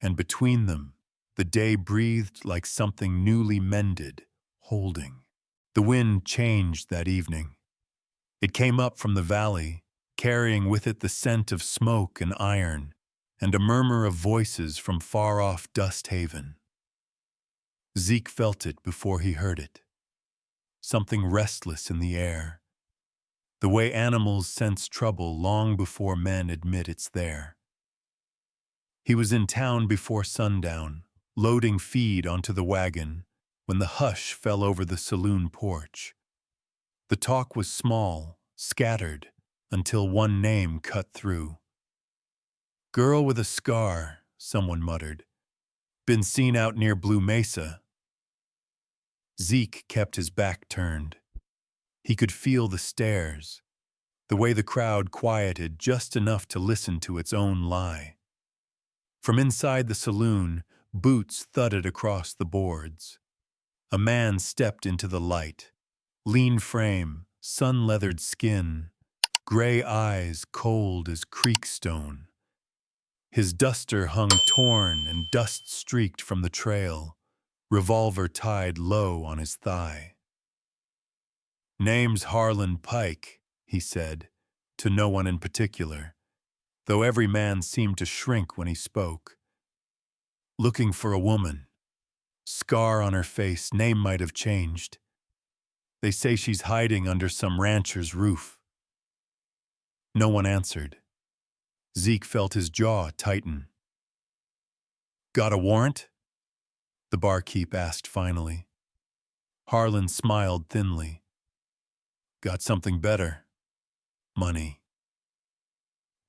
And between them, the day breathed like something newly mended, holding. The wind changed that evening. It came up from the valley, carrying with it the scent of smoke and iron, and a murmur of voices from far-off Dust Haven. Zeke felt it before he heard it. Something restless in the air. The way animals sense trouble long before men admit it's there. He was in town before sundown, loading feed onto the wagon, when the hush fell over the saloon porch. The talk was small, scattered, until one name cut through. "Girl with a scar," someone muttered. "Been seen out near Blue Mesa." Zeke kept his back turned. He could feel the stares, the way the crowd quieted just enough to listen to its own lie. From inside the saloon, boots thudded across the boards. A man stepped into the light. Lean frame, sun-leathered skin, gray eyes cold as creek stone. His duster hung torn and dust-streaked from the trail, revolver tied low on his thigh. "Name's Harlan Pike," he said, to no one in particular, though every man seemed to shrink when he spoke. "Looking for a woman. Scar on her face, name might have changed. They say she's hiding under some rancher's roof." No one answered. Zeke felt his jaw tighten. "Got a warrant?" the barkeep asked finally. Harlan smiled thinly. "Got something better. Money."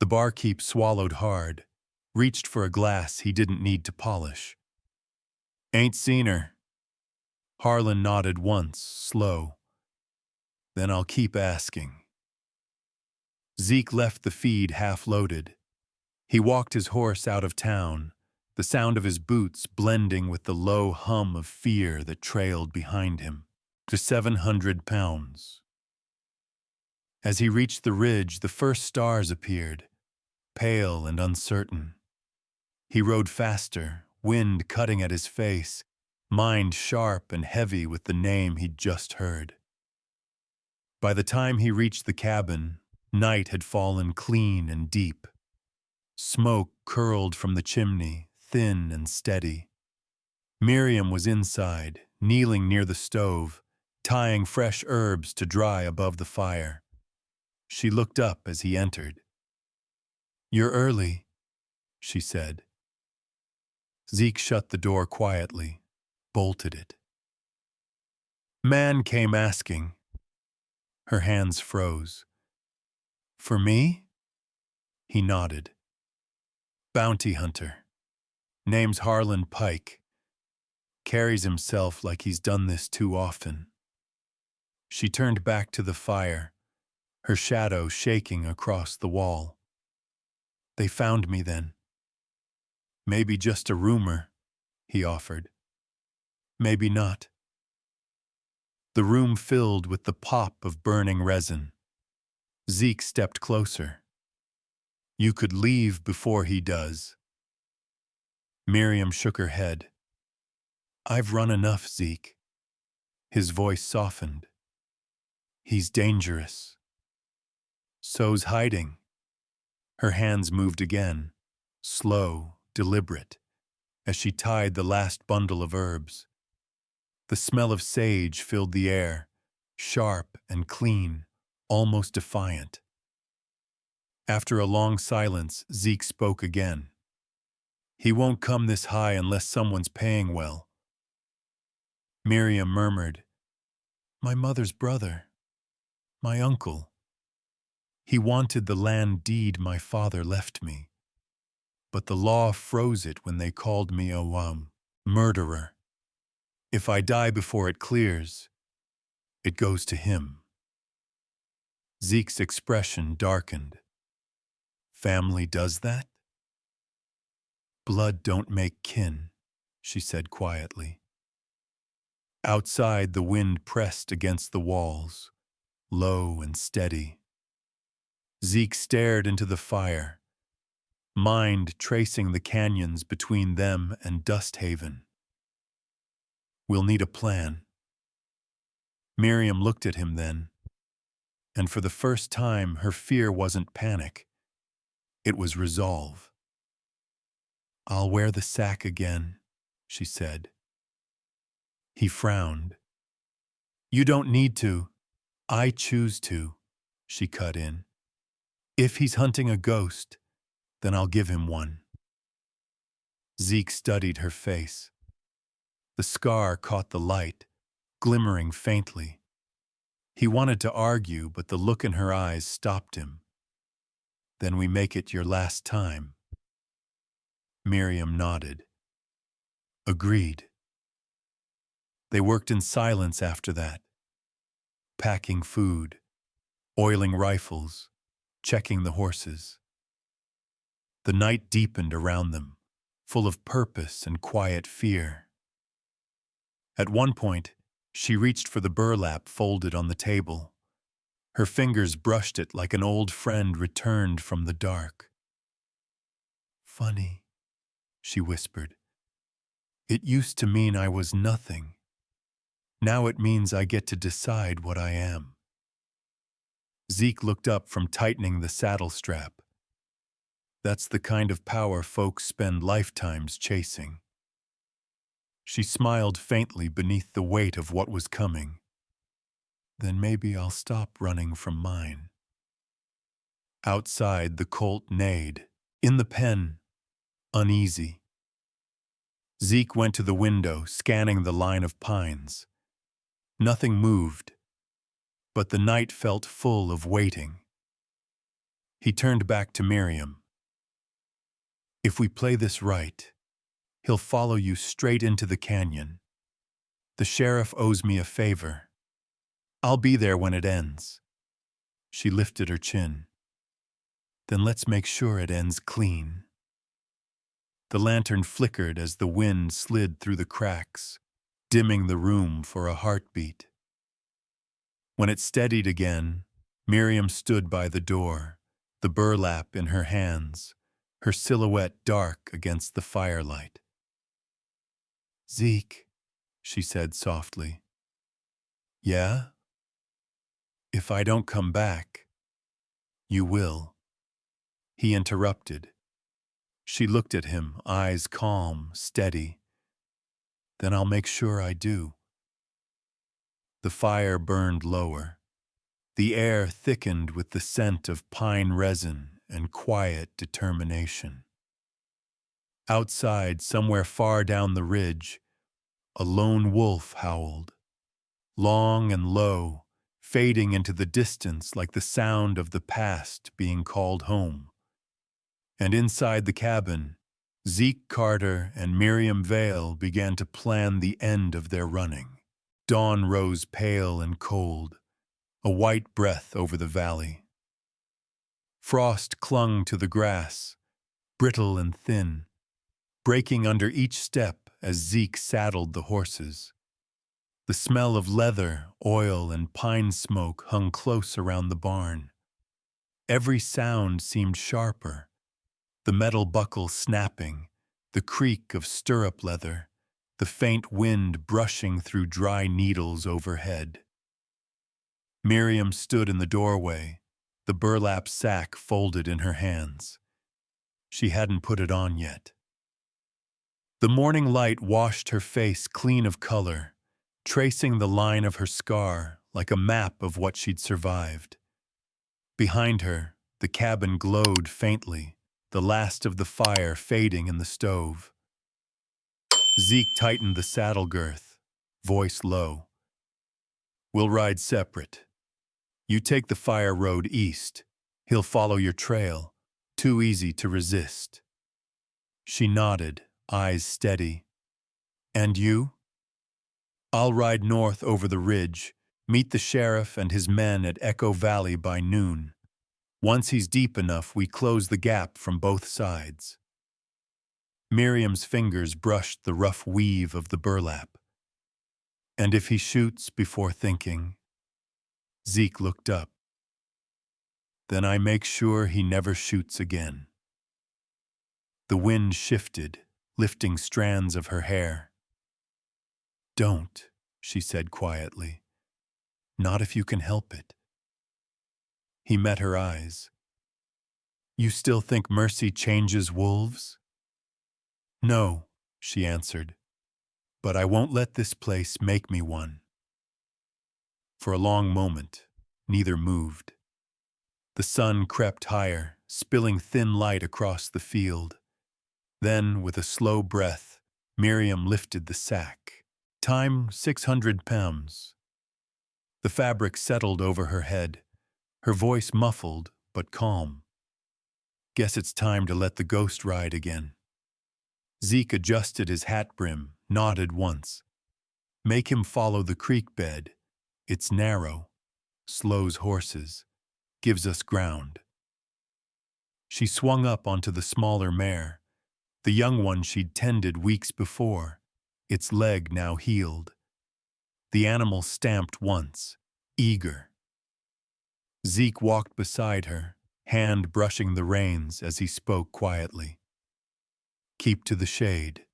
The barkeep swallowed hard, reached for a glass he didn't need to polish. "Ain't seen her." Harlan nodded once, slow. "Then I'll keep asking." Zeke left the feed half-loaded. He walked his horse out of town, the sound of his boots blending with the low hum of fear that trailed behind him, to 700 pounds. As he reached the ridge, the first stars appeared, pale and uncertain. He rode faster, wind cutting at his face, mind sharp and heavy with the name he'd just heard. By the time he reached the cabin, night had fallen clean and deep. Smoke curled from the chimney, thin and steady. Miriam was inside, kneeling near the stove, tying fresh herbs to dry above the fire. She looked up as he entered. "You're early," she said. Zeke shut the door quietly, bolted it. "Man came asking." Her hands froze. "For me?" He nodded. "Bounty hunter. Name's Harlan Pike. Carries himself like he's done this too often." She turned back to the fire, her shadow shaking across the wall. "They found me then." "Maybe just a rumor," he offered. "Maybe not." The room filled with the pop of burning resin. Zeke stepped closer. "You could leave before he does." Miriam shook her head. "I've run enough, Zeke." His voice softened. "He's dangerous." "So's hiding." Her hands moved again, slow, deliberate, as she tied the last bundle of herbs. The smell of sage filled the air, sharp and clean, almost defiant. After a long silence, Zeke spoke again. "He won't come this high unless someone's paying well." Miriam murmured, "My mother's brother. My uncle. He wanted the land deed my father left me. But the law froze it when they called me a murderer. If I die before it clears, it goes to him." Zeke's expression darkened. "Family does that?" "Blood don't make kin," she said quietly. Outside, the wind pressed against the walls, low and steady. Zeke stared into the fire, mind tracing the canyons between them and Dust Haven. "We'll need a plan." Miriam looked at him then, and for the first time her fear wasn't panic. It was resolve. "I'll wear the sack again," she said. He frowned. "You don't need to. I choose to," she cut in. "If he's hunting a ghost, then I'll give him one." Zeke studied her face. The scar caught the light, glimmering faintly. He wanted to argue, but the look in her eyes stopped him. "Then we make it your last time." Miriam nodded. "Agreed." They worked in silence after that, packing food, oiling rifles, checking the horses. The night deepened around them, full of purpose and quiet fear. At one point, she reached for the burlap folded on the table. Her fingers brushed it like an old friend returned from the dark. funny," she whispered. "It used to mean I was nothing. Now it means I get to decide what I am." Zeke looked up from tightening the saddle strap. That's the kind of power folks spend lifetimes chasing. She smiled faintly beneath the weight of what was coming. "Then maybe I'll stop running from mine." Outside, the colt neighed. In the pen, uneasy. Zeke went to the window, scanning the line of pines. Nothing moved, but the night felt full of waiting. He turned back to Miriam. "If we play this right, he'll follow you straight into the canyon. The sheriff owes me a favor. I'll be there when it ends." She lifted her chin. "Then let's make sure it ends clean." The lantern flickered as the wind slid through the cracks, dimming the room for a heartbeat. When it steadied again, Miriam stood by the door, the burlap in her hands, her silhouette dark against the firelight. "Zeke," she said softly. "Yeah? If I don't come back, you will." He interrupted. She looked at him, eyes calm, steady. "Then I'll make sure I do." The fire burned lower. The air thickened with the scent of pine resin and quiet determination. Outside, somewhere far down the ridge, a lone wolf howled, long and low, fading into the distance like the sound of the past being called home. And inside the cabin, Zeke Carter and Miriam Vale began to plan the end of their running. Dawn rose pale and cold, a white breath over the valley. Frost clung to the grass, brittle and thin, breaking under each step as Zeke saddled the horses. The smell of leather, oil, and pine smoke hung close around the barn. Every sound seemed sharper, the metal buckle snapping, the creak of stirrup leather, the faint wind brushing through dry needles overhead. Miriam stood in the doorway, the burlap sack folded in her hands. She hadn't put it on yet. The morning light washed her face clean of color, tracing the line of her scar like a map of what she'd survived. Behind her, the cabin glowed faintly, the last of the fire fading in the stove. Zeke tightened the saddle girth, voice low. "We'll ride separate. You take the fire road east. He'll follow your trail, too easy to resist." She nodded, eyes steady. "And you?" "I'll ride north over the ridge, meet the sheriff and his men at Echo Valley by noon. Once he's deep enough, we close the gap from both sides." Miriam's fingers brushed the rough weave of the burlap. "And if he shoots before thinking?" Zeke looked up. "Then I make sure he never shoots again." The wind shifted, lifting strands of her hair. "Don't," she said quietly. "Not if you can help it." He met her eyes. "You still think mercy changes wolves?" "No," she answered. "But I won't let this place make me one." For a long moment, neither moved. The sun crept higher, spilling thin light across the field. Then, with a slow breath, Miriam lifted the sack. "Time 600 pounds." The fabric settled over her head, her voice muffled but calm. "Guess it's time to let the ghost ride again." Zeke adjusted his hat brim, nodded once. "Make him follow the creek bed. It's narrow, slows horses, gives us ground." She swung up onto the smaller mare, the young one she'd tended weeks before, its leg now healed. The animal stamped once, eager. Zeke walked beside her, hand brushing the reins as he spoke quietly. Keep to the shade.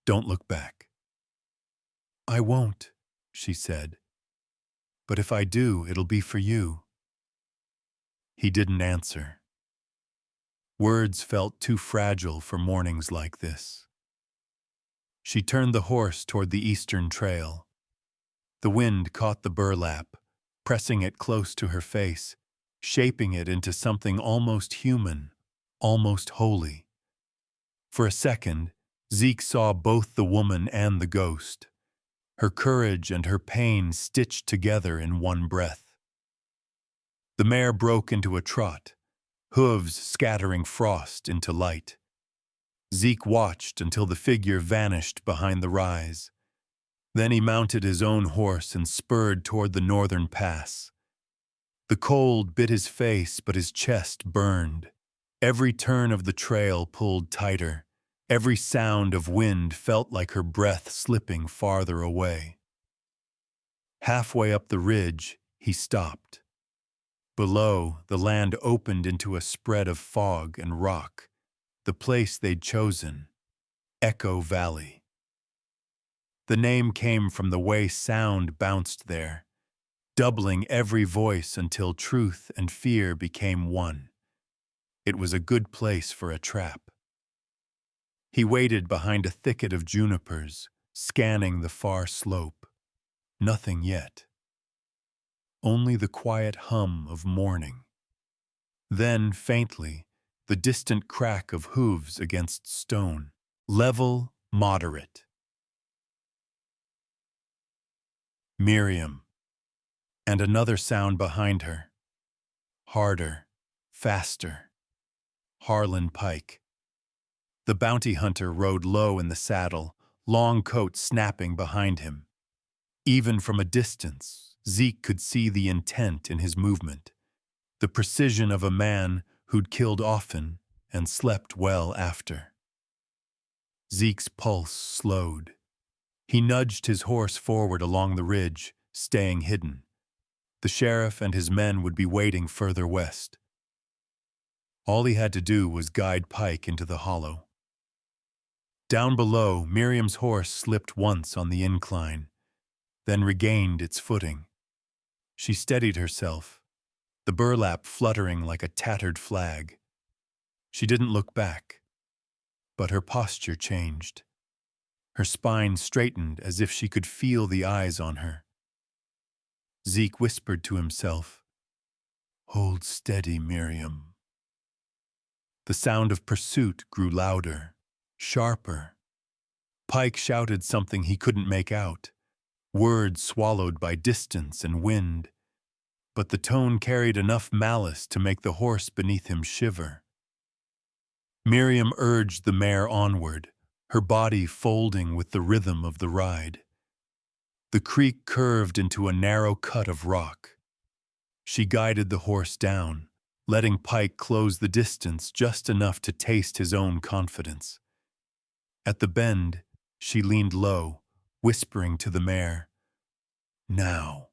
Don't look back. I won't, she said. But if I do, it'll be for you. He didn't answer. Words felt too fragile for mornings like this. She turned the horse toward the eastern trail. The wind caught the burlap, pressing it close to her face, shaping it into something almost human, almost holy. For a second, Zeke saw both the woman and the ghost, her courage and her pain stitched together in one breath. The mare broke into a trot, hooves scattering frost into light. Zeke watched until the figure vanished behind the rise. Then he mounted his own horse and spurred toward the northern pass. The cold bit his face, but his chest burned. Every turn of the trail pulled tighter. Every sound of wind felt like her breath slipping farther away. Halfway up the ridge, he stopped. Below, the land opened into a spread of fog and rock, the place they'd chosen, Echo Valley. The name came from the way sound bounced there, doubling every voice until truth and fear became one. It was a good place for a trap. He waited behind a thicket of junipers, scanning the far slope. Nothing yet. Only the quiet hum of morning. Then, faintly, the distant crack of hooves against stone. Level, moderate. Miriam. And another sound behind her. Harder, faster. Harlan Pike. The bounty hunter rode low in the saddle, long coat snapping behind him. Even from a distance, Zeke could see the intent in his movement, the precision of a man who'd killed often and slept well after. Zeke's pulse slowed. He nudged his horse forward along the ridge, staying hidden. The sheriff and his men would be waiting further west. All he had to do was guide Pike into the hollow. Down below, Miriam's horse slipped once on the incline, then regained its footing. She steadied herself, the burlap fluttering like a tattered flag. She didn't look back, but her posture changed. Her spine straightened as if she could feel the eyes on her. Zeke whispered to himself, "Hold steady, Miriam." The sound of pursuit grew louder, sharper. Pike shouted something he couldn't make out, words swallowed by distance and wind, but the tone carried enough malice to make the horse beneath him shiver. Miriam urged the mare onward, her body folding with the rhythm of the ride. The creek curved into a narrow cut of rock. She guided the horse down, letting Pike close the distance just enough to taste his own confidence. At the bend, she leaned low, whispering to the mare, "Now."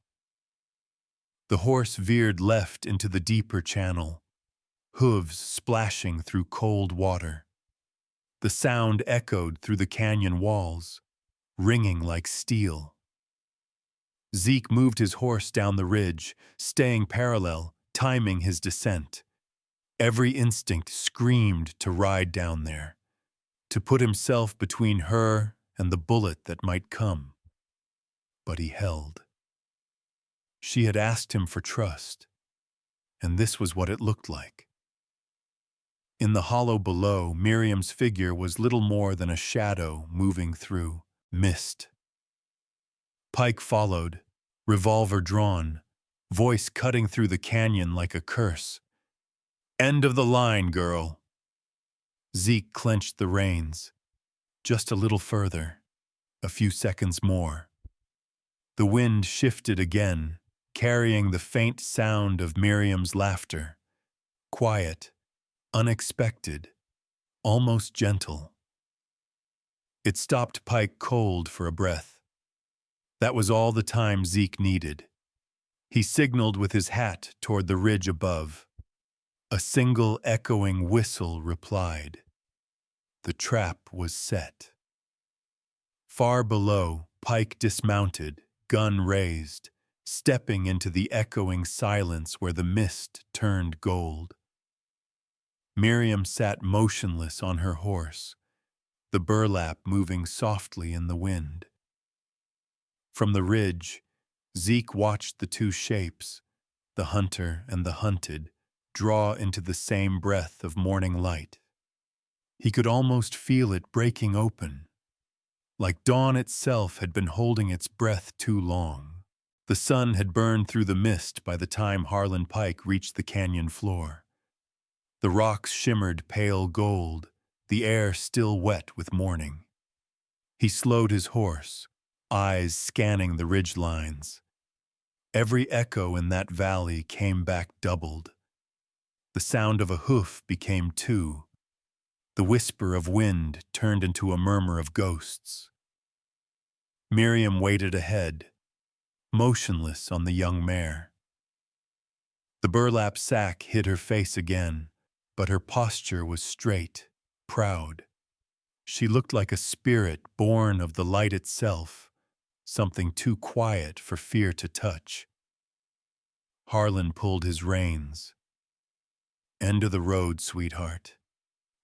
The horse veered left into the deeper channel, hooves splashing through cold water. The sound echoed through the canyon walls, ringing like steel. Zeke moved his horse down the ridge, staying parallel, timing his descent. Every instinct screamed to ride down there, to put himself between her and the bullet that might come. But he held. She had asked him for trust, and this was what it looked like. In the hollow below, Miriam's figure was little more than a shadow moving through mist. Pike followed, revolver drawn, voice cutting through the canyon like a curse. "End of the line, girl." Zeke clenched the reins. Just a little further, a few seconds more. The wind shifted again, carrying the faint sound of Miriam's laughter. Quiet, unexpected, almost gentle. It stopped Pike cold for a breath. That was all the time Zeke needed. He signaled with his hat toward the ridge above. A single echoing whistle replied. The trap was set. Far below, Pike dismounted, gun raised, stepping into the echoing silence where the mist turned gold. Miriam sat motionless on her horse, the burlap moving softly in the wind. From the ridge, Zeke watched the two shapes, the hunter and the hunted, draw into the same breath of morning light. He could almost feel it breaking open, like dawn itself had been holding its breath too long. The sun had burned through the mist by the time Harlan Pike reached the canyon floor. The rocks shimmered pale gold, the air still wet with morning. He slowed his horse, eyes scanning the ridge lines. Every echo in that valley came back doubled. The sound of a hoof became two. The whisper of wind turned into a murmur of ghosts. Miriam waited ahead, motionless on the young mare. The burlap sack hid her face again, but her posture was straight, proud. She looked like a spirit born of the light itself, something too quiet for fear to touch. Harlan pulled his reins. End of the road, sweetheart.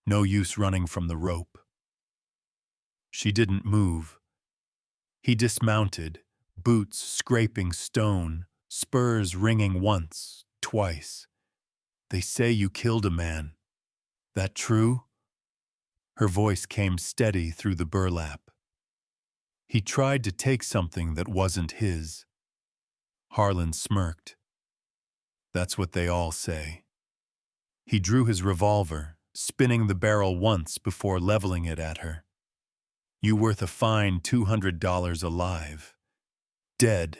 No use running from the rope. She didn't move. He dismounted, boots scraping stone, spurs ringing once, twice. They say you killed a man. That true? Her voice came steady through the burlap. He tried to take something that wasn't his. Harlan smirked. That's what they all say. He drew his revolver, spinning the barrel once before leveling it at her. You worth a fine $200 alive. Dead.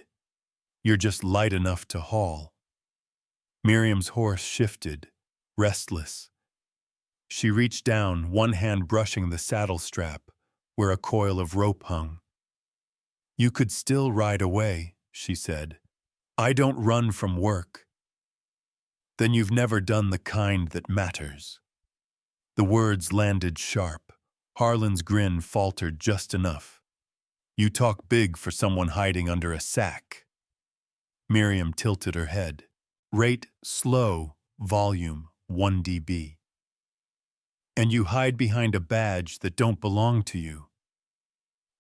You're just light enough to haul. Miriam's horse shifted, restless. She reached down, one hand brushing the saddle strap, where a coil of rope hung. You could still ride away, she said. I don't run from work. Then you've never done the kind that matters. The words landed sharp. Harlan's grin faltered just enough. You talk big for someone hiding under a sack. Miriam tilted her head. Rate slow, volume 1 dB. And you hide behind a badge that don't belong to you.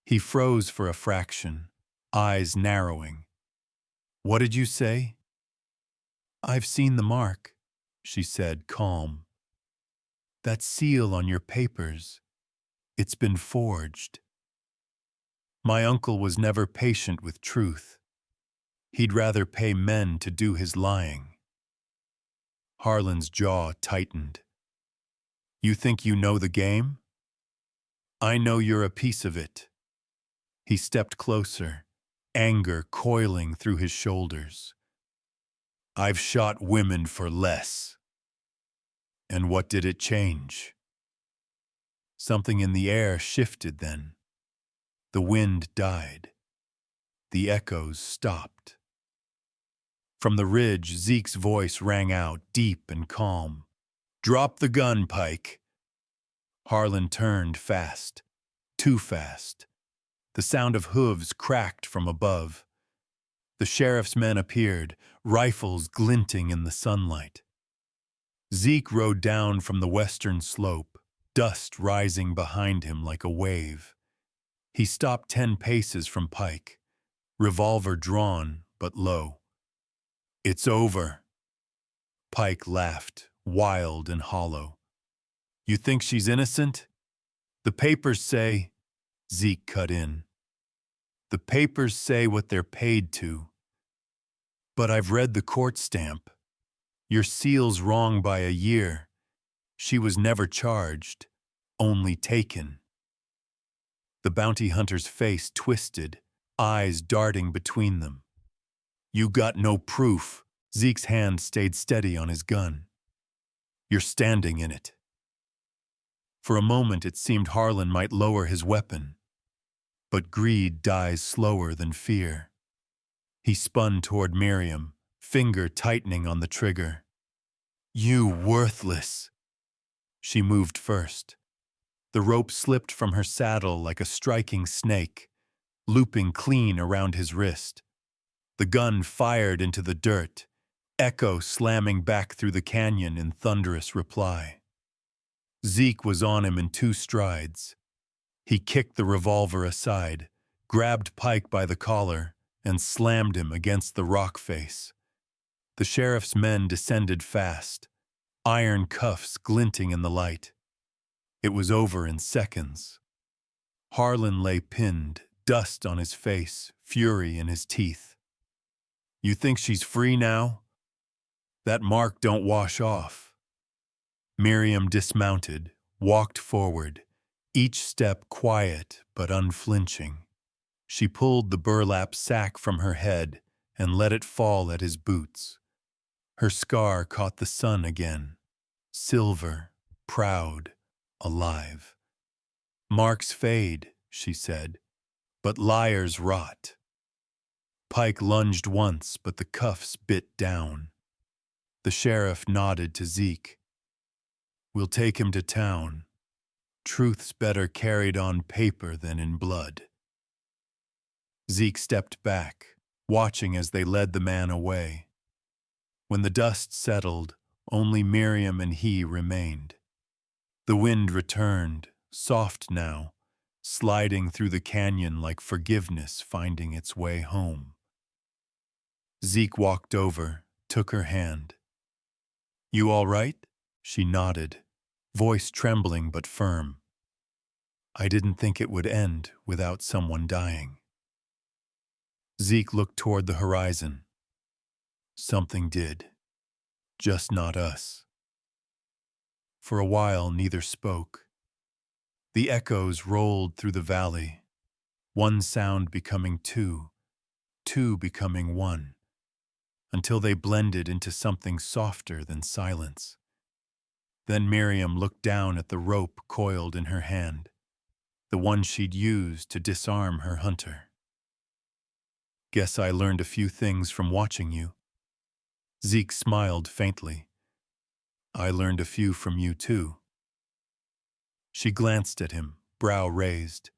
He froze for a fraction, eyes narrowing. What did you say? I've seen the mark, she said, calm. That seal on your papers. It's been forged. My uncle was never patient with truth. He'd rather pay men to do his lying. Harlan's jaw tightened. You think you know the game? I know you're a piece of it. He stepped closer, anger coiling through his shoulders. I've shot women for less. And what did it change? Something in the air shifted then. The wind died. The echoes stopped. From the ridge, Zeke's voice rang out, deep and calm. Drop the gun, Pike. Harlan turned fast, too fast. The sound of hooves cracked from above. The sheriff's men appeared, rifles glinting in the sunlight. Zeke rode down from the western slope, dust rising behind him like a wave. He stopped 10 paces from Pike, revolver drawn but low. It's over. Pike laughed, wild and hollow. You think she's innocent? The papers say, Zeke cut in. The papers say what they're paid to. But I've read the court stamp. Your seal's wrong by a year. She was never charged, only taken. The bounty hunter's face twisted, eyes darting between them. You got no proof. Zeke's hand stayed steady on his gun. You're standing in it. For a moment it seemed Harlan might lower his weapon. But greed dies slower than fear. He spun toward Miriam, finger tightening on the trigger. You worthless. She moved first. The rope slipped from her saddle like a striking snake, looping clean around his wrist. The gun fired into the dirt, echo slamming back through the canyon in thunderous reply. Zeke was on him in 2 strides. He kicked the revolver aside, grabbed Pike by the collar, and slammed him against the rock face. The sheriff's men descended fast, iron cuffs glinting in the light. It was over in seconds. Harlan lay pinned, dust on his face, fury in his teeth. "You think she's free now? That mark don't wash off." Miriam dismounted, walked forward, each step quiet but unflinching. She pulled the burlap sack from her head and let it fall at his boots. Her scar caught the sun again, silver, proud, alive. "Marks fade," she said, "but liars rot." Pike lunged once, but the cuffs bit down. The sheriff nodded to Zeke. "We'll take him to town. Truth's better carried on paper than in blood." Zeke stepped back, watching as they led the man away. When the dust settled, only Miriam and he remained. The wind returned, soft now, sliding through the canyon like forgiveness finding its way home. Zeke walked over, took her hand. "You all right?" She nodded, voice trembling but firm. "I didn't think it would end without someone dying." Zeke looked toward the horizon. "Something did. Just not us." For a while, neither spoke. The echoes rolled through the valley, one sound becoming two, two becoming one, until they blended into something softer than silence. Then Miriam looked down at the rope coiled in her hand, the one she'd used to disarm her hunter. "Guess I learned a few things from watching you." Zeke smiled faintly. "I learned a few from you too." She glanced at him, brow raised.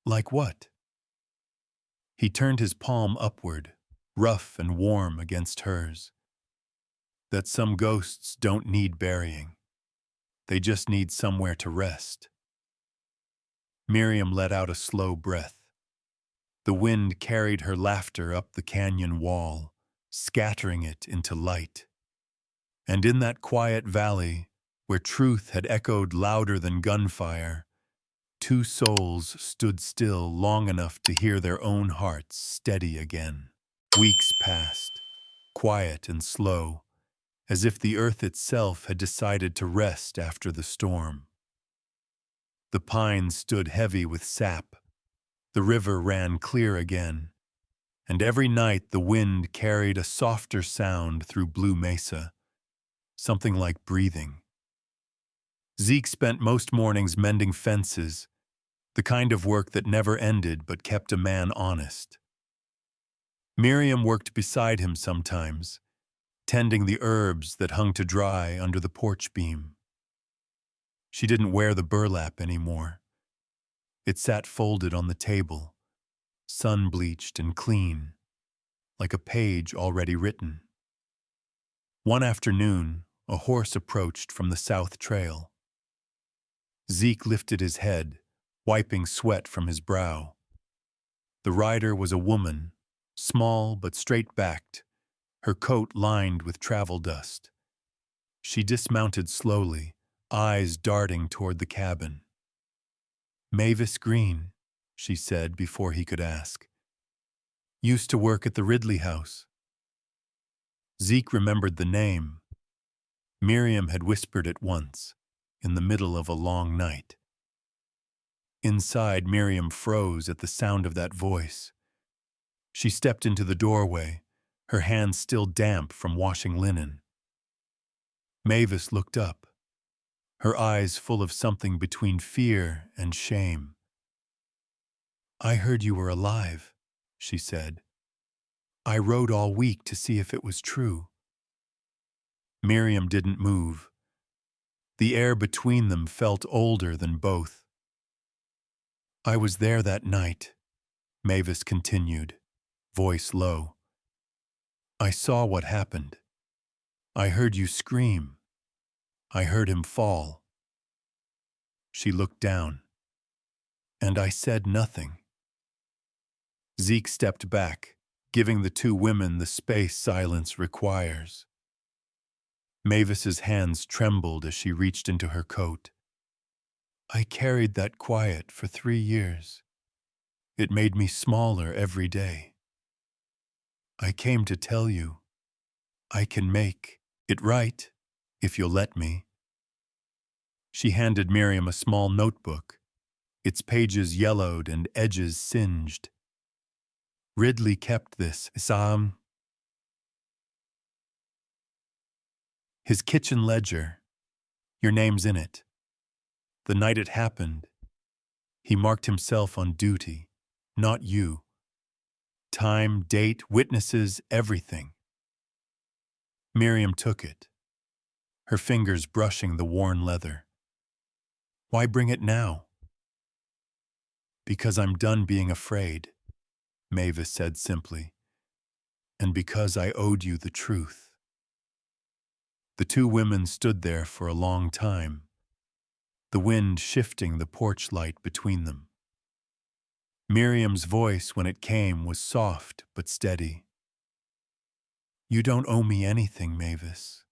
"Like what?" He turned his palm upward, rough and warm against hers. "That some ghosts don't need burying. They just need somewhere to rest." Miriam let out a slow breath. The wind carried her laughter up the canyon wall, scattering it into light. And in that quiet valley, where truth had echoed louder than gunfire, 2 souls stood still long enough to hear their own hearts steady again. Weeks passed, quiet and slow, as if the earth itself had decided to rest after the storm. The pines stood heavy with sap. The river ran clear again, and every night the wind carried a softer sound through Blue Mesa, something like breathing. Zeke spent most mornings mending fences, the kind of work that never ended but kept a man honest. Miriam worked beside him sometimes, tending the herbs that hung to dry under the porch beam. She didn't wear the burlap anymore. It sat folded on the table, sun-bleached and clean, like a page already written. One afternoon, a horse approached from the south trail. Zeke lifted his head, wiping sweat from his brow. The rider was a woman, small but straight-backed, her coat lined with travel dust. She dismounted slowly, eyes darting toward the cabin. "Mavis Green," she said before he could ask. "Used to work at the Ridley house." Zeke remembered the name. Miriam had whispered it once, in the middle of a long night. Inside, Miriam froze at the sound of that voice. She stepped into the doorway, her hands still damp from washing linen. Mavis looked up, her eyes full of something between fear and shame. "I heard you were alive," she said. "I rode all week to see if it was true." Miriam didn't move. The air between them felt older than both. I was there that night, Mavis continued, voice low. I saw what happened. I heard you scream. I heard him fall. She looked down. And I said nothing. Zeke stepped back, giving the two women the space silence requires. Mavis's hands trembled as she reached into her coat. I carried that quiet for 3 years. It made me smaller every day. I came to tell you, I can make it right, if you'll let me. She handed Miriam a small notebook, its pages yellowed and edges singed. Ridley kept this, his kitchen ledger. Your name's in it. The night it happened, he marked himself on duty, not you. Time, date, witnesses, everything. Miriam took it, her fingers brushing the worn leather. Why bring it now? Because I'm done being afraid, Mavis said simply, and because I owed you the truth. The two women stood there for a long time, the wind shifting the porch light between them. Miriam's voice, when it came, was soft but steady. You don't owe me anything, Mavis.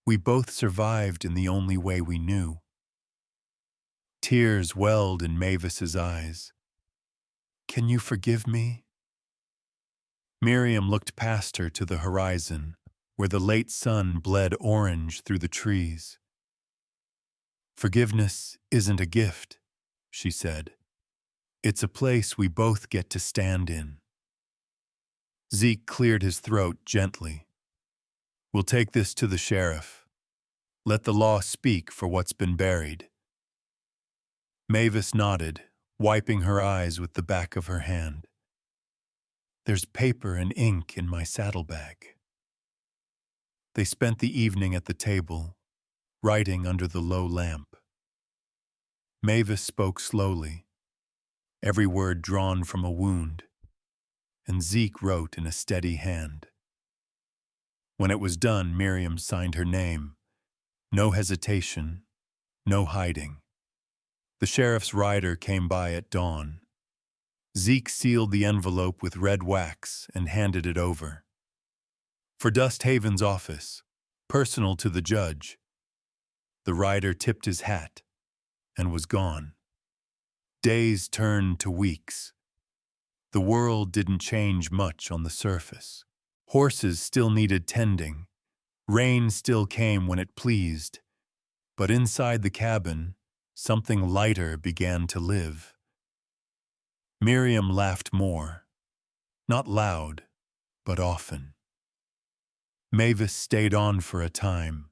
We both survived in the only way we knew. Tears welled in Mavis's eyes. Can you forgive me? Miriam looked past her to the horizon, where the late sun bled orange through the trees. Forgiveness isn't a gift, she said. It's a place we both get to stand in. Zeke cleared his throat gently. We'll take this to the sheriff. Let the law speak for what's been buried. Mavis nodded, wiping her eyes with the back of her hand. There's paper and ink in my saddlebag. They spent the evening at the table, writing under the low lamp. Mavis spoke slowly, every word drawn from a wound, and Zeke wrote in a steady hand. When it was done, Miriam signed her name. No hesitation, no hiding. The sheriff's rider came by at dawn. Zeke sealed the envelope with red wax and handed it over. For Dust Haven's office, personal to the judge. The rider tipped his hat and was gone. Days turned to weeks. The world didn't change much on the surface. Horses still needed tending. Rain still came when it pleased. But inside the cabin, something lighter began to live. Miriam laughed more. Not loud, but often. Mavis stayed on for a time,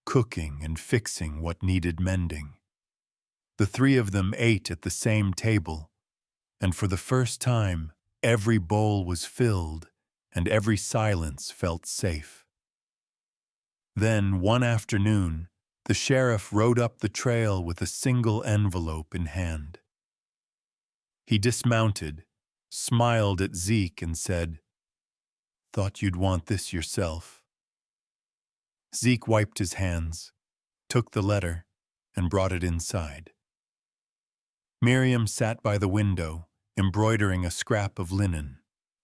cooking and fixing what needed mending. The three of them ate at the same table, and for the first time, every bowl was filled and every silence felt safe. Then, one afternoon, the sheriff rode up the trail with a single envelope in hand. He dismounted, smiled at Zeke and said, "Thought you'd want this yourself." Zeke wiped his hands, took the letter, and brought it inside. Miriam sat by the window, embroidering a scrap of linen,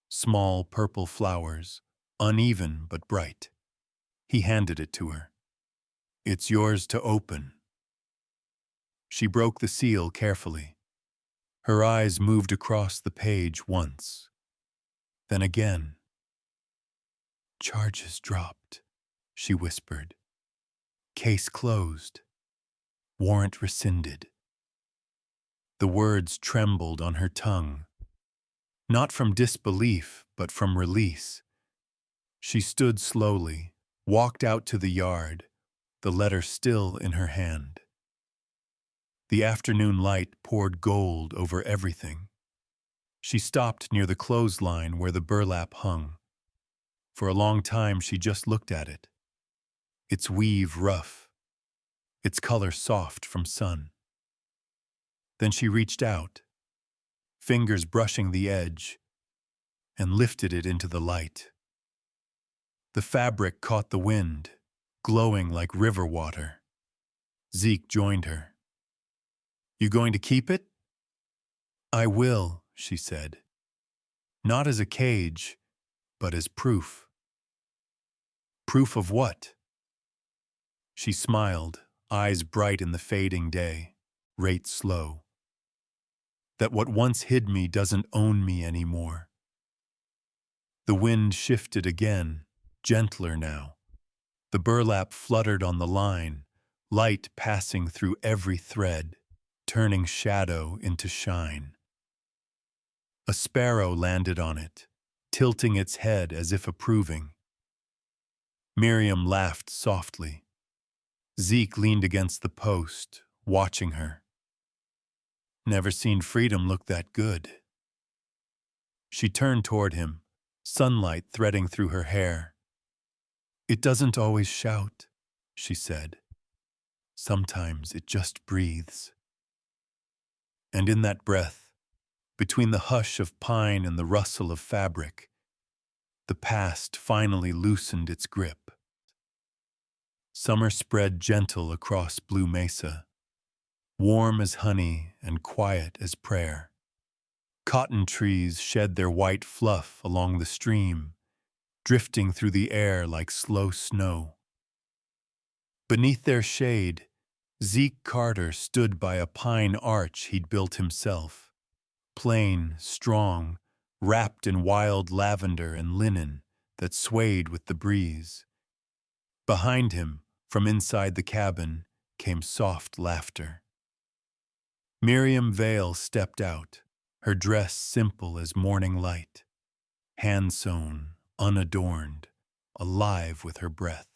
small purple flowers, uneven but bright. He handed it to her. "It's yours to open." She broke the seal carefully. Her eyes moved across the page once, then again. "Charges dropped," she whispered. "Case closed. Warrant rescinded." The words trembled on her tongue, not from disbelief, but from release. She stood slowly, walked out to the yard, the letter still in her hand. The afternoon light poured gold over everything. She stopped near the clothesline where the burlap hung. For a long time she just looked at it, its weave rough, its color soft from sun. Then she reached out, fingers brushing the edge, and lifted it into the light. The fabric caught the wind, glowing like river water. Zeke joined her. "You going to keep it?" "I will," she said. "Not as a cage, but as proof." "Proof of what?" She smiled, eyes bright in the fading day, rate slow. "That what once hid me doesn't own me anymore." The wind shifted again, gentler now. The burlap fluttered on the line, light passing through every thread, turning shadow into shine. A sparrow landed on it, tilting its head as if approving. Miriam laughed softly. Zeke leaned against the post, watching her. "Never seen freedom look that good." She turned toward him, sunlight threading through her hair. "It doesn't always shout," she said. "Sometimes it just breathes." And in that breath, between the hush of pine and the rustle of fabric, the past finally loosened its grip. Summer spread gentle across Blue Mesa, warm as honey and quiet as prayer. Cotton trees shed their white fluff along the stream, drifting through the air like slow snow. Beneath their shade, Zeke Carter stood by a pine arch he'd built himself, plain, strong, wrapped in wild lavender and linen that swayed with the breeze. Behind him, from inside the cabin, came soft laughter. Miriam Vale stepped out, her dress simple as morning light, hand-sewn, unadorned, alive with her breath.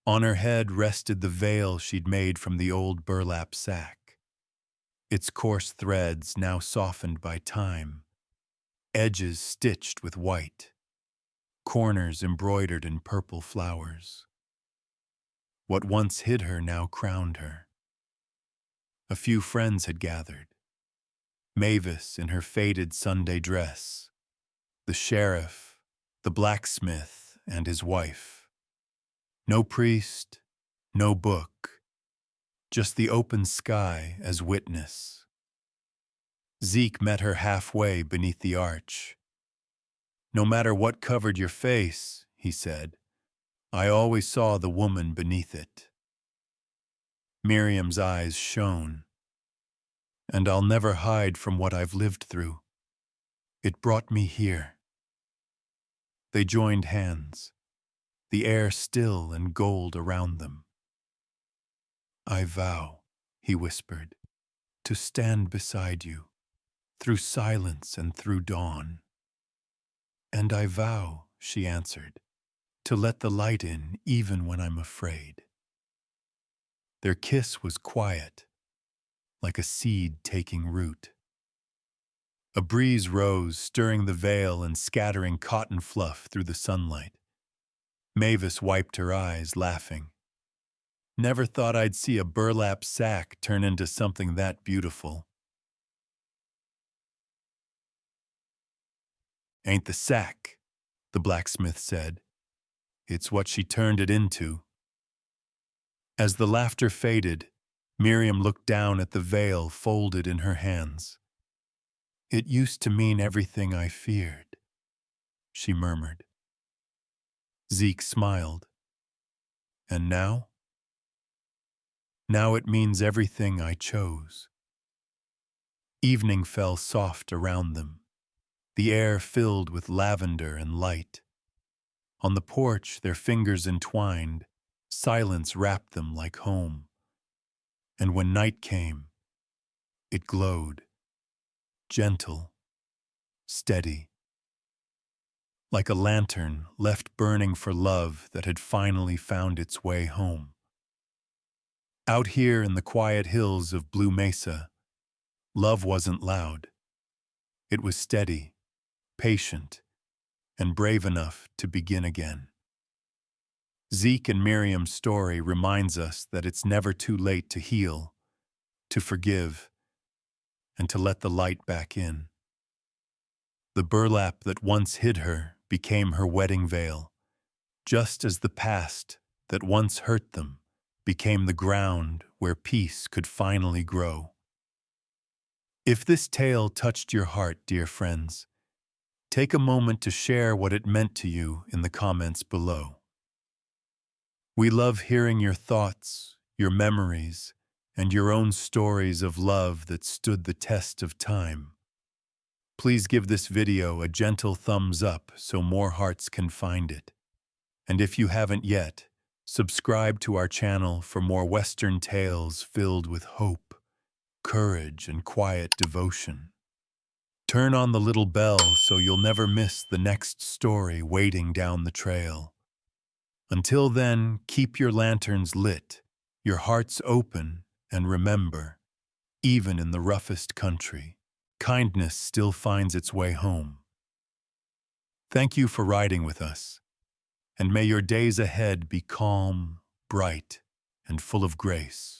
On her head rested the veil she'd made from the old burlap sack, its coarse threads now softened by time, edges stitched with white, corners embroidered in purple flowers. What once hid her now crowned her. A few friends had gathered. Mavis in her faded Sunday dress, the sheriff, the blacksmith, and his wife. No priest, no book, just the open sky as witness. Zeke met her halfway beneath the arch. "No matter what covered your face," he said, "I always saw the woman beneath it." Miriam's eyes shone. "And I'll never hide from what I've lived through. It brought me here." They joined hands, the air still and gold around them. "I vow," he whispered, "to stand beside you, through silence and through dawn." "And I vow," she answered, "to let the light in even when I'm afraid." Their kiss was quiet, like a seed taking root. A breeze rose, stirring the veil and scattering cotton fluff through the sunlight. Mavis wiped her eyes, laughing. "Never thought I'd see a burlap sack turn into something that beautiful." "Ain't the sack," the blacksmith said. "It's what she turned it into." As the laughter faded, Miriam looked down at the veil folded in her hands. "It used to mean everything I feared," she murmured. Zeke smiled. "And now?" "Now it means everything I chose." Evening fell soft around them, the air filled with lavender and light. On the porch, their fingers entwined, silence wrapped them like home. And when night came, it glowed, gentle, steady, like a lantern left burning for love that had finally found its way home. Out here in the quiet hills of Blue Mesa, love wasn't loud. It was steady, patient, and brave enough to begin again. Zeke and Miriam's story reminds us that it's never too late to heal, to forgive, and to let the light back in. The burlap that once hid her became her wedding veil, just as the past that once hurt them became the ground where peace could finally grow. If this tale touched your heart, dear friends, take a moment to share what it meant to you in the comments below. We love hearing your thoughts, your memories, and your own stories of love that stood the test of time. Please give this video a gentle thumbs up so more hearts can find it. And if you haven't yet, subscribe to our channel for more Western tales filled with hope, courage, and quiet devotion. Turn on the little bell so you'll never miss the next story waiting down the trail. Until then, keep your lanterns lit, your hearts open, and remember, even in the roughest country, kindness still finds its way home. Thank you for riding with us, and may your days ahead be calm, bright, and full of grace.